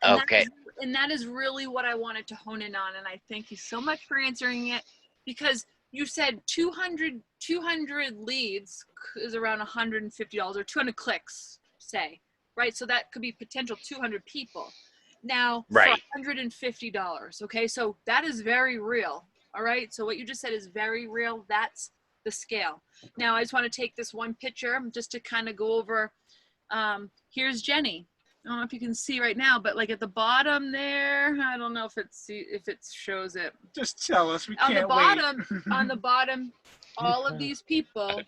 is really what I wanted to hone in on. And I thank you so much for answering it, because you said 200 leads is around $150 or 200 clicks, say, right? So that could be potential 200 people. Now, right, for $150. Okay, so that is very real. All right, so what you just said is very real. That's the scale. Now, I just want to take this one picture just to kind of go over. Here's Jenny. I don't know if you can see right now, but like at the bottom there, I don't know if it shows it. Just tell us. We can't wait. On the bottom, all of these people,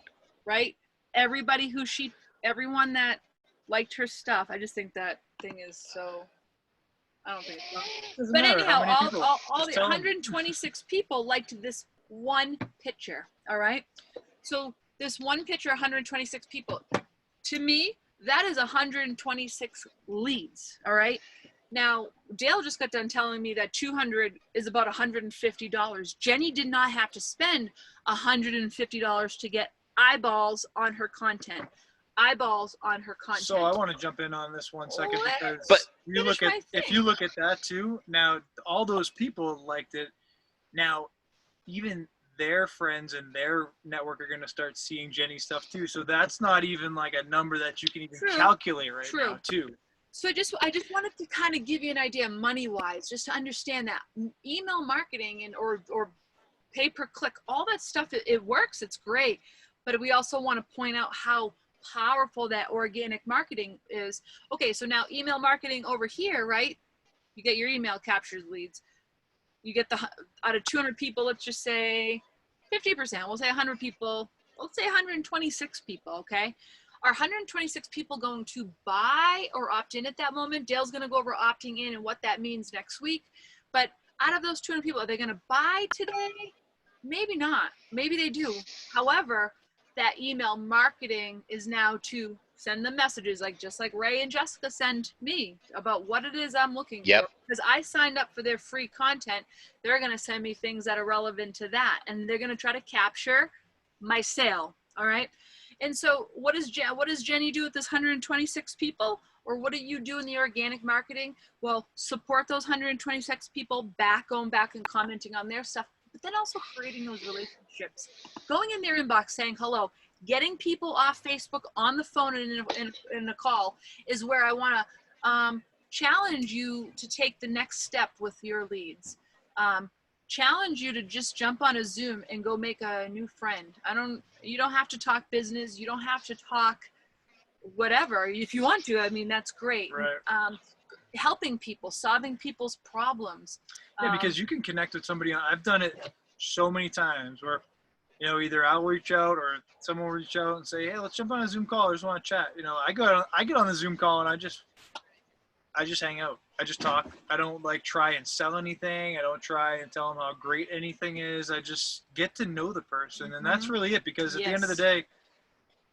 right? Everybody everyone that liked her stuff. I just think that thing is so. I don't think it's wrong. But anyhow, all the 126 people liked this one picture. All right. So this one picture, 126 people. To me, that is 126 leads. All right. Now, Dale just got done telling me that 200 is about $150. Jenny did not have to spend $150 to get eyeballs on her content. eyeballs on her content. So I want to jump in on this 1 second because But- you look at if you look at that too. Now all those people liked it. Now even their friends and their network are going to start seeing Jenny's stuff too. So that's not even like a number that you can even True. calculate right True. now too. So I just wanted to kind of give you an idea money wise, just to understand that email marketing and or pay per click, all that stuff, it works, it's great. But we also want to point out how powerful that organic marketing is. Okay, so now email marketing over here, right? You get your email captured leads. You get out of 200 people, let's just say 50%. We'll say 100 people. Let's say 126 people, okay? Are 126 people going to buy or opt in at that moment? Dale's going to go over opting in and what that means next week. But out of those 200 people, are they going to buy today? Maybe not. Maybe they do. However, that email marketing is now to send them messages, like just like Ray and Jessica send me about what it is I'm looking Yep. for. Because I signed up for their free content. They're going to send me things that are relevant to that. And they're going to try to capture my sale. All right. And so what does Jenny do with this 126 people? Or what do you do in the organic marketing? Well, support those 126 people going back and commenting on their stuff, but then also creating those relationships, going in their inbox saying hello, getting people off Facebook on the phone and in a call is where I want to challenge you to take the next step with your leads. Challenge you to just jump on a Zoom and go make a new friend. You don't have to talk business. You don't have to talk whatever. If you want to, I mean, that's great. Right. Helping people, solving people's problems. Yeah, because you can connect with somebody. I've done it so many times where, either I'll reach out or someone will reach out and say, hey, let's jump on a Zoom call. I just want to chat. I get on the Zoom call and I just hang out. I just talk. I don't try and sell anything. I don't try and tell them how great anything is. I just get to know the person. And that's really it, because at the end of the day,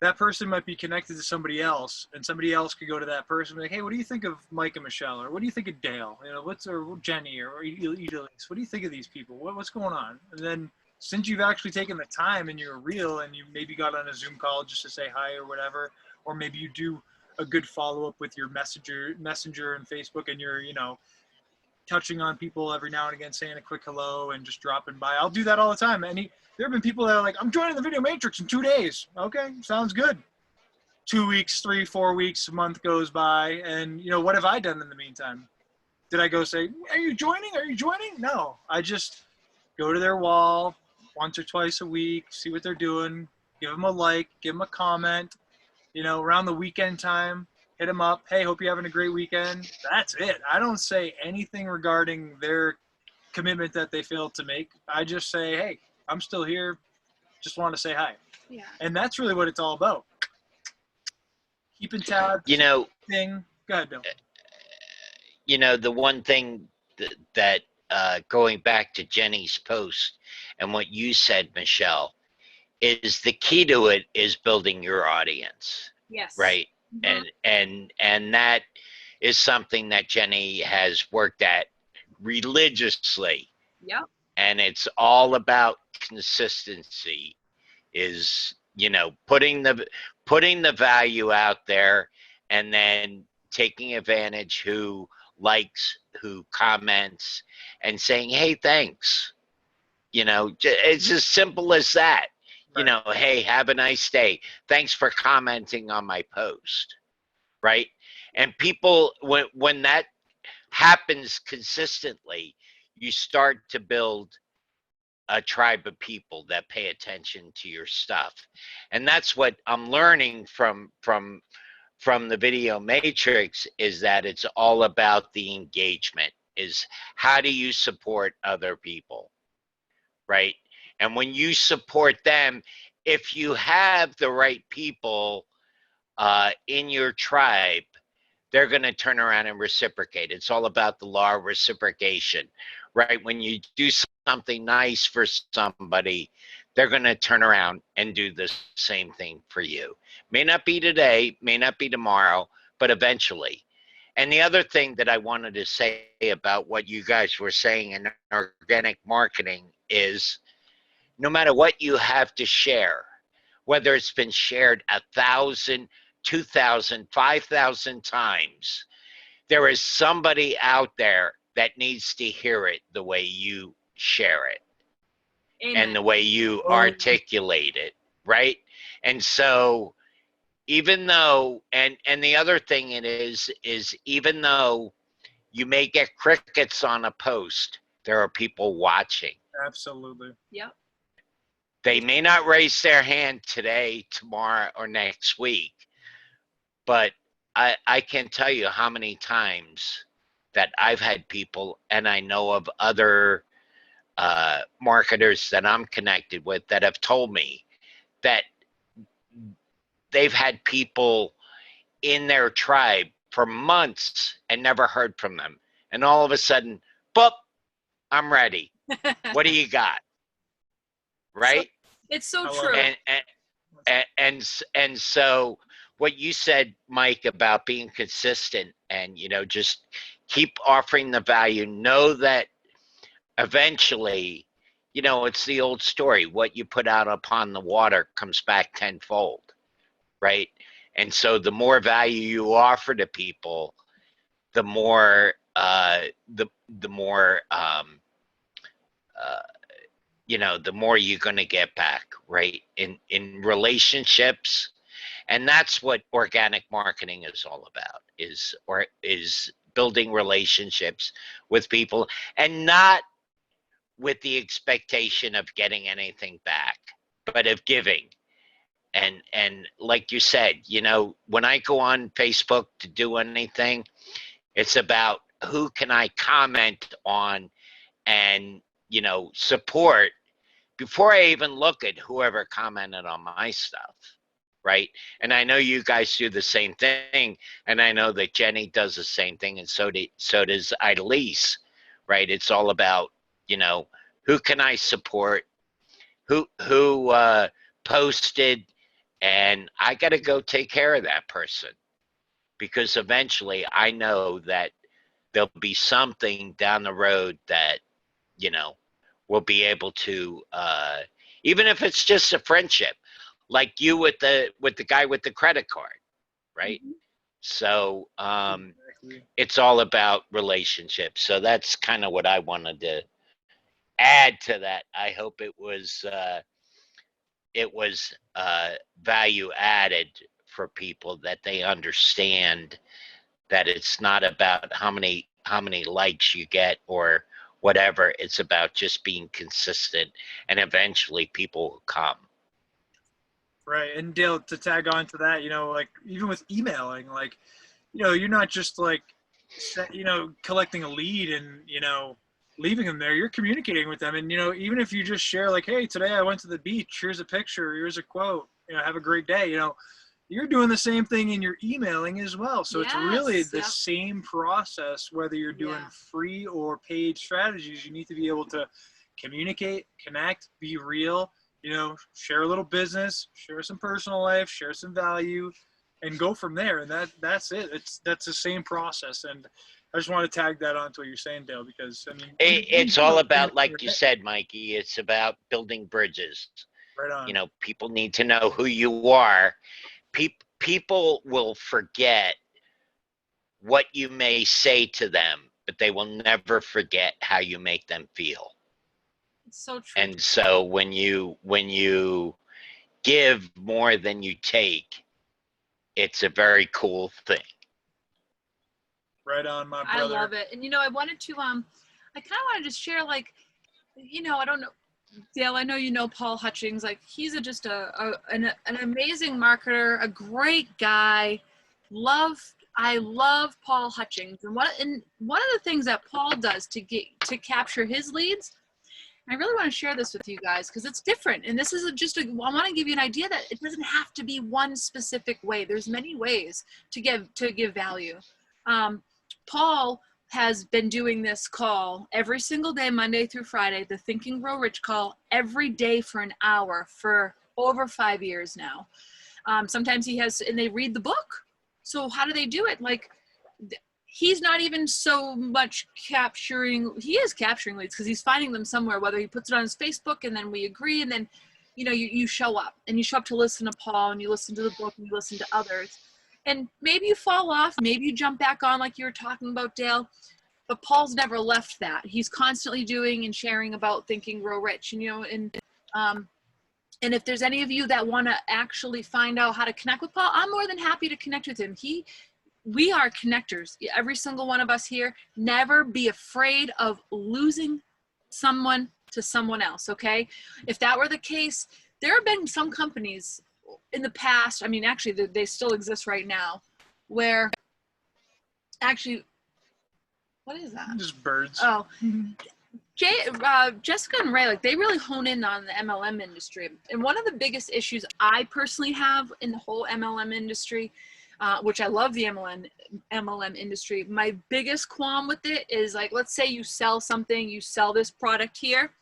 that person might be connected to somebody else, and somebody else could go to that person and be like, hey, what do you think of Mike and Michelle? Or what do you think of Dale? Or Jenny or Edilise? What do you think of these people? What's going on? And then since you've actually taken the time and you're real and you maybe got on a Zoom call just to say hi or whatever, or maybe you do a good follow-up with your messenger and Facebook, and you're, touching on people every now and again, saying a quick hello and just dropping by. I'll do that all the time. There have been people that are like, I'm joining the Video Matrix in 2 days. Okay, sounds good. 2 weeks, 3, 4 weeks, a month goes by. And, what have I done in the meantime? Did I go say, are you joining? Are you joining? No, I just go to their wall once or twice a week, see what they're doing, give them a like, give them a comment, around the weekend time, hit them up. Hey, hope you're having a great weekend. That's it. I don't say anything regarding their commitment that they failed to make. I just say, hey, I'm still here. Just want to say hi. Yeah. And that's really what it's all about. Keeping tabs. Thing. Go ahead, Bill. The one thing that going back to Jenny's post and what you said, Michelle, is the key to it is building your audience. Yes. Right. Mm-hmm. And that is something that Jenny has worked at religiously. Yep. And it's all about consistency, is, putting the value out there, and then taking advantage who likes, who comments, and saying, hey, thanks. It's as simple as that. Right. Hey, have a nice day. Thanks for commenting on my post. Right. And people, when that happens consistently, you start to build a tribe of people that pay attention to your stuff. And that's what I'm learning from the Video Matrix, is that it's all about the engagement, is how do you support other people, right? And when you support them, if you have the right people in your tribe, they're going to turn around and reciprocate. It's all about the law of reciprocation, right? When you do something nice for somebody, they're going to turn around and do the same thing for you. May not be today, may not be tomorrow, but eventually. And the other thing that I wanted to say about what you guys were saying in organic marketing is, no matter what you have to share, whether it's been shared 1,000, 2,000, 5,000 times, there is somebody out there that needs to hear it the way you share it. Amen. And the way you articulate it, right? And so even though, and the other thing it is even though you may get crickets on a post, there are people watching. Absolutely. Yep. They may not raise their hand today, tomorrow, or next week, but I can tell you how many times that I've had people, and I know of other marketers that I'm connected with that have told me that they've had people in their tribe for months and never heard from them. And all of a sudden, boop, I'm ready. What do you got? Right? It's so true. And so what you said, Mike, about being consistent and, just keep offering the value, know that eventually, it's the old story. What you put out upon the water comes back tenfold, right? And so the more value you offer to people, the more, the more you're going to get back, right? In relationships. And that's what organic marketing is all about, is building relationships with people, and not with the expectation of getting anything back, but of giving. And like you said, when I go on Facebook to do anything, it's about who can I comment on and, support before I even look at whoever commented on my stuff, right? And I know you guys do the same thing, and I know that Jenny does the same thing, and so does Idalise, right? It's all about, who can I support, who posted, and I got to go take care of that person, because eventually I know that there'll be something down the road that, we'll be able to, even if it's just a friendship, like you with the guy with the credit card, right? Mm-hmm. So it's all about relationships. So that's kind of what I wanted to add to that. I hope it was value added for people, that they understand that it's not about how many likes you get or whatever. It's about just being consistent, and eventually people will come. Right. And Dale, to tag on to that, like even with emailing, like, you're not just like, collecting a lead and, leaving them there. You're communicating with them. And, even if you just share like, hey, today I went to the beach, here's a picture, here's a quote, have a great day, you're doing the same thing in your emailing as well. So it's really the same process, whether you're doing free or paid strategies. You need to be able to communicate, connect, be real, share a little business, share some personal life, share some value, and go from there. And that's it. That's the same process. And I just want to tag that on to what you're saying, Dale, because it's all about, like you said, Mikey, it's about building bridges. Right on. People need to know who you are. People will forget what you may say to them, but they will never forget how you make them feel. It's so true. And so when you give more than you take, it's a very cool thing. Right on, my brother. I love it. And I wanted to I kind of want to just share, like, I don't know, Dale, I know you know Paul Hutchings. Like, he's just an amazing marketer, a great guy. I love Paul Hutchings. And one of the things that Paul does to capture his leads, I really want to share this with you guys because it's different. And this is I want to give you an idea that it doesn't have to be one specific way. There's many ways to give value. Paul has been doing this call every single day, Monday through Friday, the Think and Grow Rich call, every day for an hour for over 5 years now. Sometimes and they read the book. So how do they do it? Like, he's not even so much he is capturing leads because he's finding them somewhere, whether he puts it on his Facebook and then we agree. And then, you show up to listen to Paul and you listen to the book and you listen to others. And maybe you fall off, maybe you jump back on like you were talking about, Dale. But Paul's never left that. He's constantly doing and sharing about Think and Grow Rich. And, and if there's any of you that want to actually find out how to connect with Paul, I'm more than happy to connect with him. We are connectors. Every single one of us here. Never be afraid of losing someone to someone else, okay? If that were the case, there have been some companies in the past, I mean, actually, they still exist right now, where actually, what is that? Just birds. Oh, Jessica and Ray, like, they really hone in on the MLM industry. And one of the biggest issues I personally have in the whole MLM industry, which I love the MLM industry, my biggest qualm with it is, like, let's say you sell something, you sell this product here.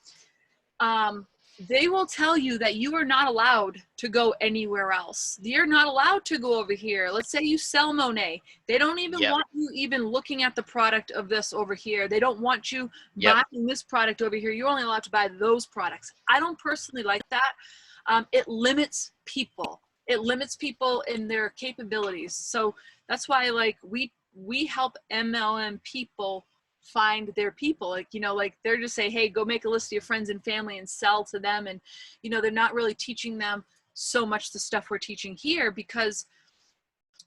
They will tell you that you are not allowed to go anywhere else. You're not allowed to go over here. Let's say you sell Monet. They don't even want you even looking at the product of this over here. They don't want you buying this product over here. You're only allowed to buy those products. I don't personally like that. It limits people. It limits people in their capabilities. So that's why, like, we help MLM people find their people. Like, like, they're just say, hey, go make a list of your friends and family and sell to them. And, they're not really teaching them so much the stuff we're teaching here, because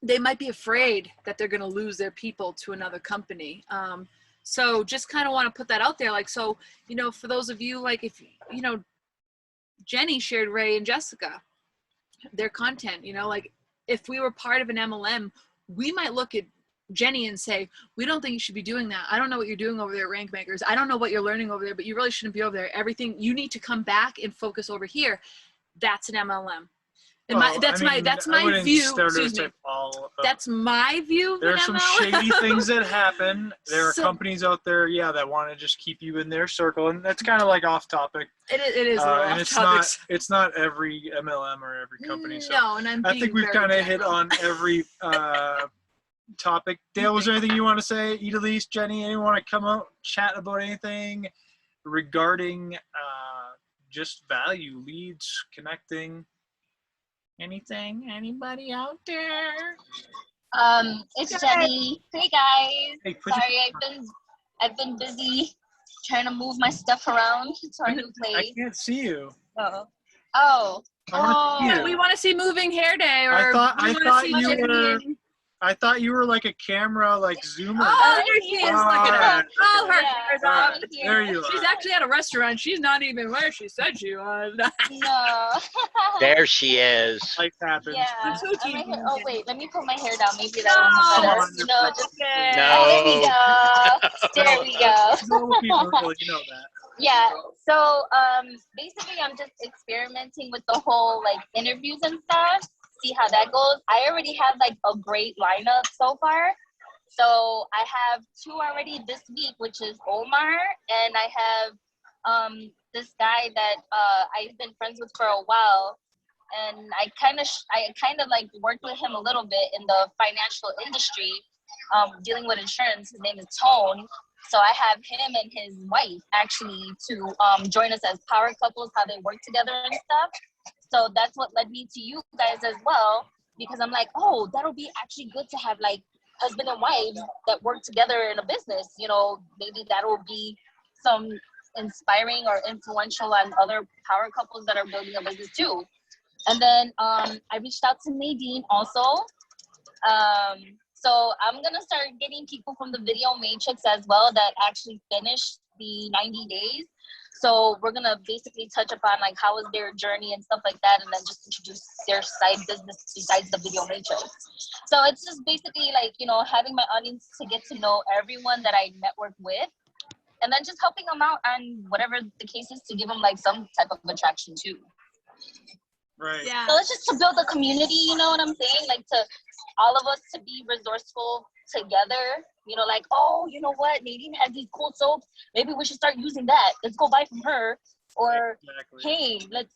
they might be afraid that they're going to lose their people to another company. So just kind of want to put that out there. Like, so, for those of you, like, if, Jenny shared Ray and Jessica, their content, like, if we were part of an MLM, we might look at Jenny and say, we don't think you should be doing that. I don't know what you're doing over there at Rank Makers. I don't know what you're learning over there, but you really shouldn't be over there. Everything, you need to come back and focus over here. That's an MLM. And that's my view. Excuse me. That's my view. There are some shady things that happen. There are companies out there, that want to just keep you in their circle, and that's kind of like off topic. It is and off topic. It's not every MLM or every company. So no, and I think we've kind of hit on every topic. Dale, was there anything you want to say? Idalise, Jenny, anyone want to come out, chat about anything regarding just value, leads, connecting? Anything? Anybody out there? It's Jenny. Hey guys. Hey, sorry, I've been busy trying to move my stuff around to our new place. I can't see you. Oh. We want to see moving hair day. Or I thought you were like a camera, like zoomer. Oh, there she is. Look at her. Oh, her hair's up. There you are. She's actually at a restaurant. She's not even where she said she was. No. There she is. Life happens. Yeah. Oh, wait. Let me put my hair down. Maybe that will be better. There we go. Normal people don't really know that. Yeah. So, basically, I'm just experimenting with the whole, like, interviews and stuff. See how that goes. I already have, like, a great lineup so far. So I have 2 already this week, which is Omar, and I have this guy that I've been friends with for a while, and I kind of like worked with him a little bit in the financial industry, dealing with insurance. His name is Tone. So I have him and his wife actually to join us as power couples, how they work together and stuff. So that's what led me to you guys as well, because I'm like, oh, that'll be actually good to have, like, husband and wife that work together in a business. Maybe that'll be some inspiring or influential on other power couples that are building a business too. And then I reached out to Nadine also. So I'm going to start getting people from the Video Matrix as well that actually finished the 90 days. So we're going to basically touch upon, like, how was their journey and stuff like that, and then just introduce their side business besides the Video Matrix. So it's just basically, like, having my audience to get to know everyone that I network with, and then just helping them out on whatever the case is to give them, like, some type of attraction too. Right. Yeah. So it's just to build a community, you know what I'm saying? Like, to all of us to be resourceful together. Like, oh, you know what? Nadine has these cool soaps. Maybe we should start using that. Let's go buy from her. Or, hey, let's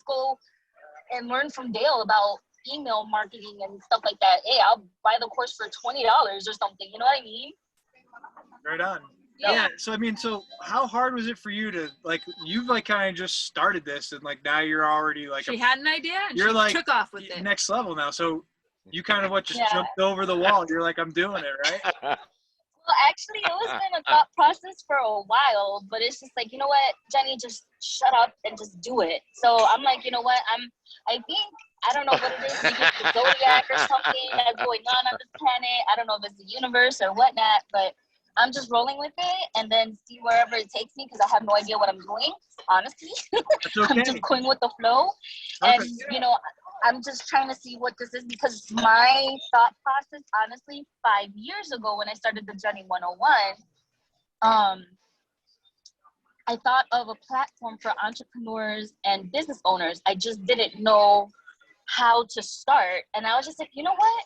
go and learn from Dale about email marketing and stuff like that. Hey, I'll buy the course for $20 or something. You know what I mean? Right on. Yeah. So, so how hard was it for you to, like, you've, like, kind of just started this, and, like, now you're already, like, she had an idea and you're she like took off with it. Next level now. So You kind of just Yeah. jumped over the wall. You're like, I'm doing it, right? Well, actually, it was been a thought process for a while, but it's just like, you know what, Jenny, just shut up and just do it. So I'm like, you know what, I think, I don't know what it is, maybe it's the zodiac or something that's going on this planet. I don't know if it's the universe or whatnot, but I'm just rolling with it and then see wherever it takes me because I have no idea what I'm doing, honestly. That's okay. I'm just going with the flow. And, Perfect. you know, I'm just trying to see what this is because my thought process, honestly, 5 years ago when I started the Journey 101, I thought of a platform for entrepreneurs and business owners. I just didn't know how to start. And I was just like, you know what?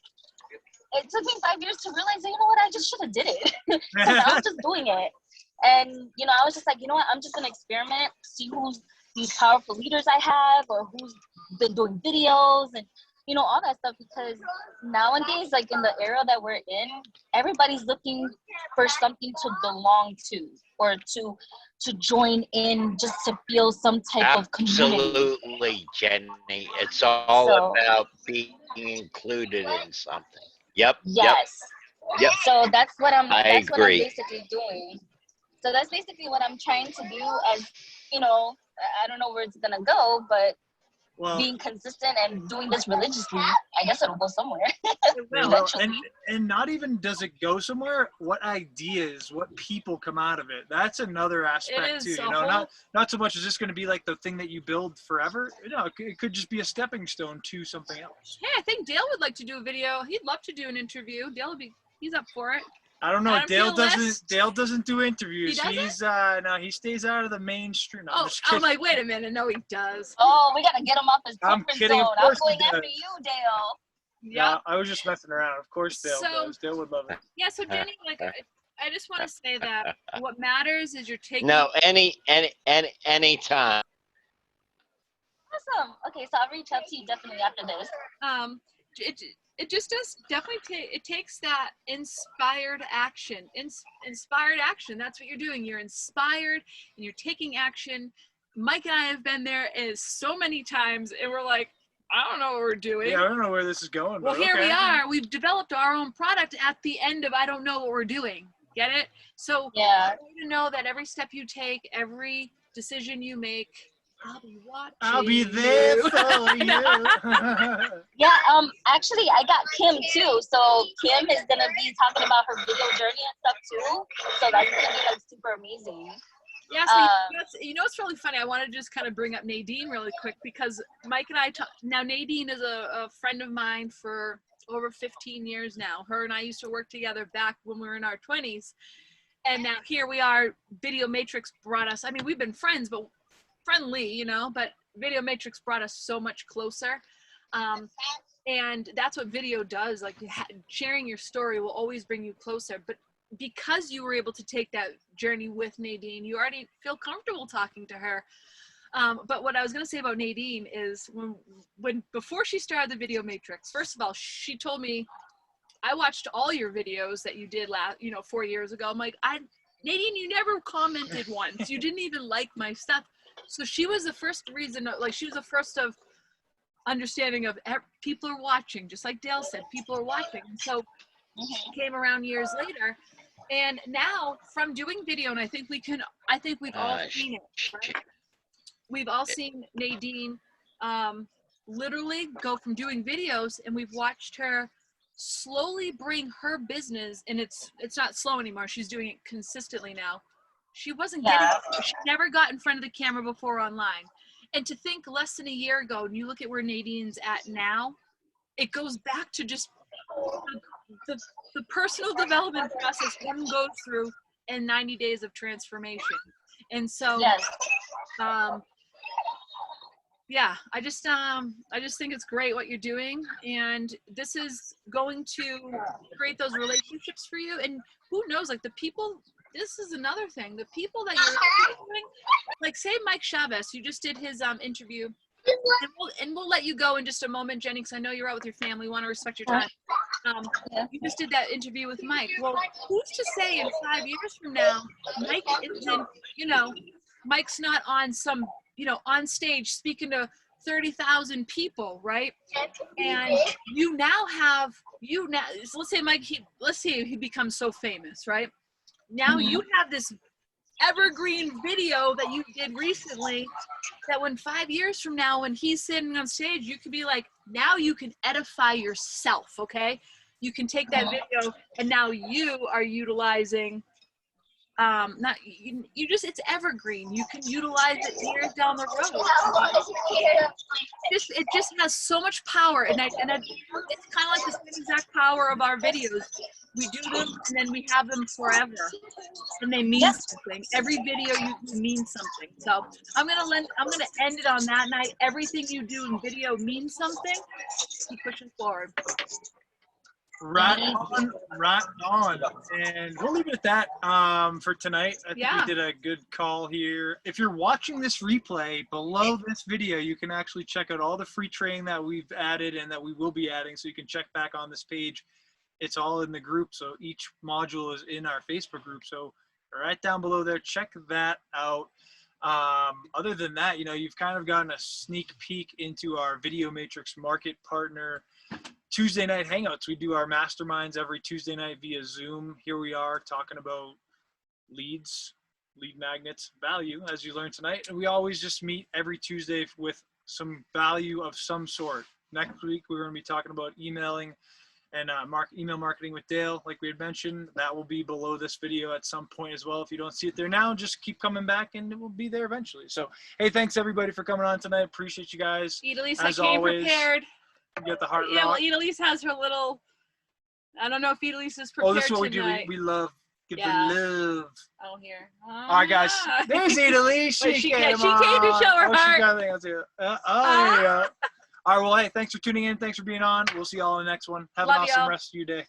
It took me 5 years to realize that, you know what, I just should have did it. Because I'm just doing it. And, you know, I was just like, you know what, I'm just going to experiment, see who's these powerful leaders I have or who's been doing videos and, you know, all that stuff. Because nowadays, like in the era that we're in, everybody's looking for something to belong to or to join in just to feel some type of community. Absolutely, Jenny. It's all about being included in something. Yep. Yes. Yep. So that's what I'm agree. basically doing. So that's basically what I'm trying to do as, you know, I don't know where it's gonna go, but being consistent and doing this religiously, I guess it'll go somewhere. It will. Eventually. And not even does it go somewhere, what ideas, what people come out of it. That's another aspect too. You know, not so much is this going to be like the thing that you build forever. No, it could just be a stepping stone to something else. Hey, I think Dale would like to do a video. He'd love to do an interview. He's up for it. I don't know. Dale list. doesn't do interviews. He doesn't? He's no, he stays out of the mainstream. No, I'm just I'm kidding. like, wait a minute. No, he does. Oh, we gotta get him off his I'm comfort kidding, of zone. I'm course he going after does. you, Dale. Yeah. No, I was just messing around. Of course Dale does. Dale would love it. Yeah. So Jenny, like, I just want to say that what matters is you're taking. No, anytime. Awesome. Okay, so I'll reach out to you definitely after this. It just does definitely it takes that inspired action. Inspired action. That's what you're doing. You're inspired and you're taking action. Mike and I have been there so many times, and we're like, I don't know what we're doing. Yeah, I don't know where this is going. Well, but here okay. we are. We've developed our own product at the end of I don't know what we're doing. Get it? So yeah, you know that every step you take, every decision you make, I'll be watching. I'll be there for you. Yeah, actually I got Kim too. So Kim is gonna be talking about her video journey and stuff too. So that's gonna be like super amazing. Yeah, so you know what's really funny? I want to just kind of bring up Nadine really quick because Mike and I now Nadine is a friend of mine for over 15 years now. Her and I used to work together back when we were in our 20s. And now here we are. Video Matrix brought us, I mean, we've been friends, but friendly, you know, but Video Matrix brought us so much closer. And that's what video does. Like sharing your story will always bring you closer. But because you were able to take that journey with Nadine, you already feel comfortable talking to her. But what I was going to say about Nadine is before she started the Video Matrix, first of all, she told me, I watched all your videos that you did 4 years ago. I'm like, Nadine, you never commented once. You didn't even like my stuff. So she was the first reason, like she was the first of understanding of people are watching, just like Dale said, people are watching. So she came around years later. And now from doing video, and I think we've all seen it, right? We've all seen Nadine literally go from doing videos, and we've watched her slowly bring her business, and it's not slow anymore. She's doing it consistently now. She she never got in front of the camera before online. And to think less than a year ago, and you look at where Nadine's at now, it goes back to just the personal development process one goes through in 90 days of transformation. And so, yeah, I just think it's great what you're doing, and this is going to create those relationships for you. And who knows, like the people, this is another thing, the people that you're doing, like say Mike Chavez, you just did his interview, and we'll let you go in just a moment, Jenny, because I know you're out with your family, want to respect your time. You just did that interview with Mike. Well, who's to say in 5 years from now, Mike isn't, Mike's not on on stage speaking to 30,000 people, right? And so let's say let's say he becomes so famous, right? Now you have this evergreen video that you did recently that when 5 years from now, when he's sitting on stage, you could be like, now you can edify yourself, okay? You can take that video and now you are utilizing it's evergreen. You can utilize it years down the road. It just has so much power, and it's kind of like the same exact power of our videos. We do them and then we have them forever, and they mean something. Every video you do means something. So I'm gonna end it on that night. Everything you do in video means something. Keep pushing forward. Right on. And we'll leave it at that for tonight. I think we did a good call here. If you're watching this replay, below this video, you can actually check out all the free training that we've added and that we will be adding. So you can check back on this page. It's all in the group. So each module is in our Facebook group. So right down below there, check that out. Other than that, you've kind of gotten a sneak peek into our Video Matrix Market Partner Tuesday night hangouts. We do our masterminds every Tuesday night via Zoom. Here we are talking about leads, lead magnets, value, as you learned tonight. And we always just meet every Tuesday with some value of some sort. Next week, we're going to be talking about emailing and email marketing with Dale, like we had mentioned. That will be below this video at some point as well. If you don't see it there now, just keep coming back and it will be there eventually. So, hey, thanks everybody for coming on tonight. Appreciate you guys. Idalise, I came prepared. You got the heart rock. Yeah, well, Idalise has her little, I don't know if Idalise is prepared. Oh, this is what tonight. we do. We love. Give the love. Oh, here. All right, guys. There's Idalise. She came to show her heart. There you go. All right, well, hey, thanks for tuning in. Thanks for being on. We'll see you all in the next one. Have an awesome rest of your day.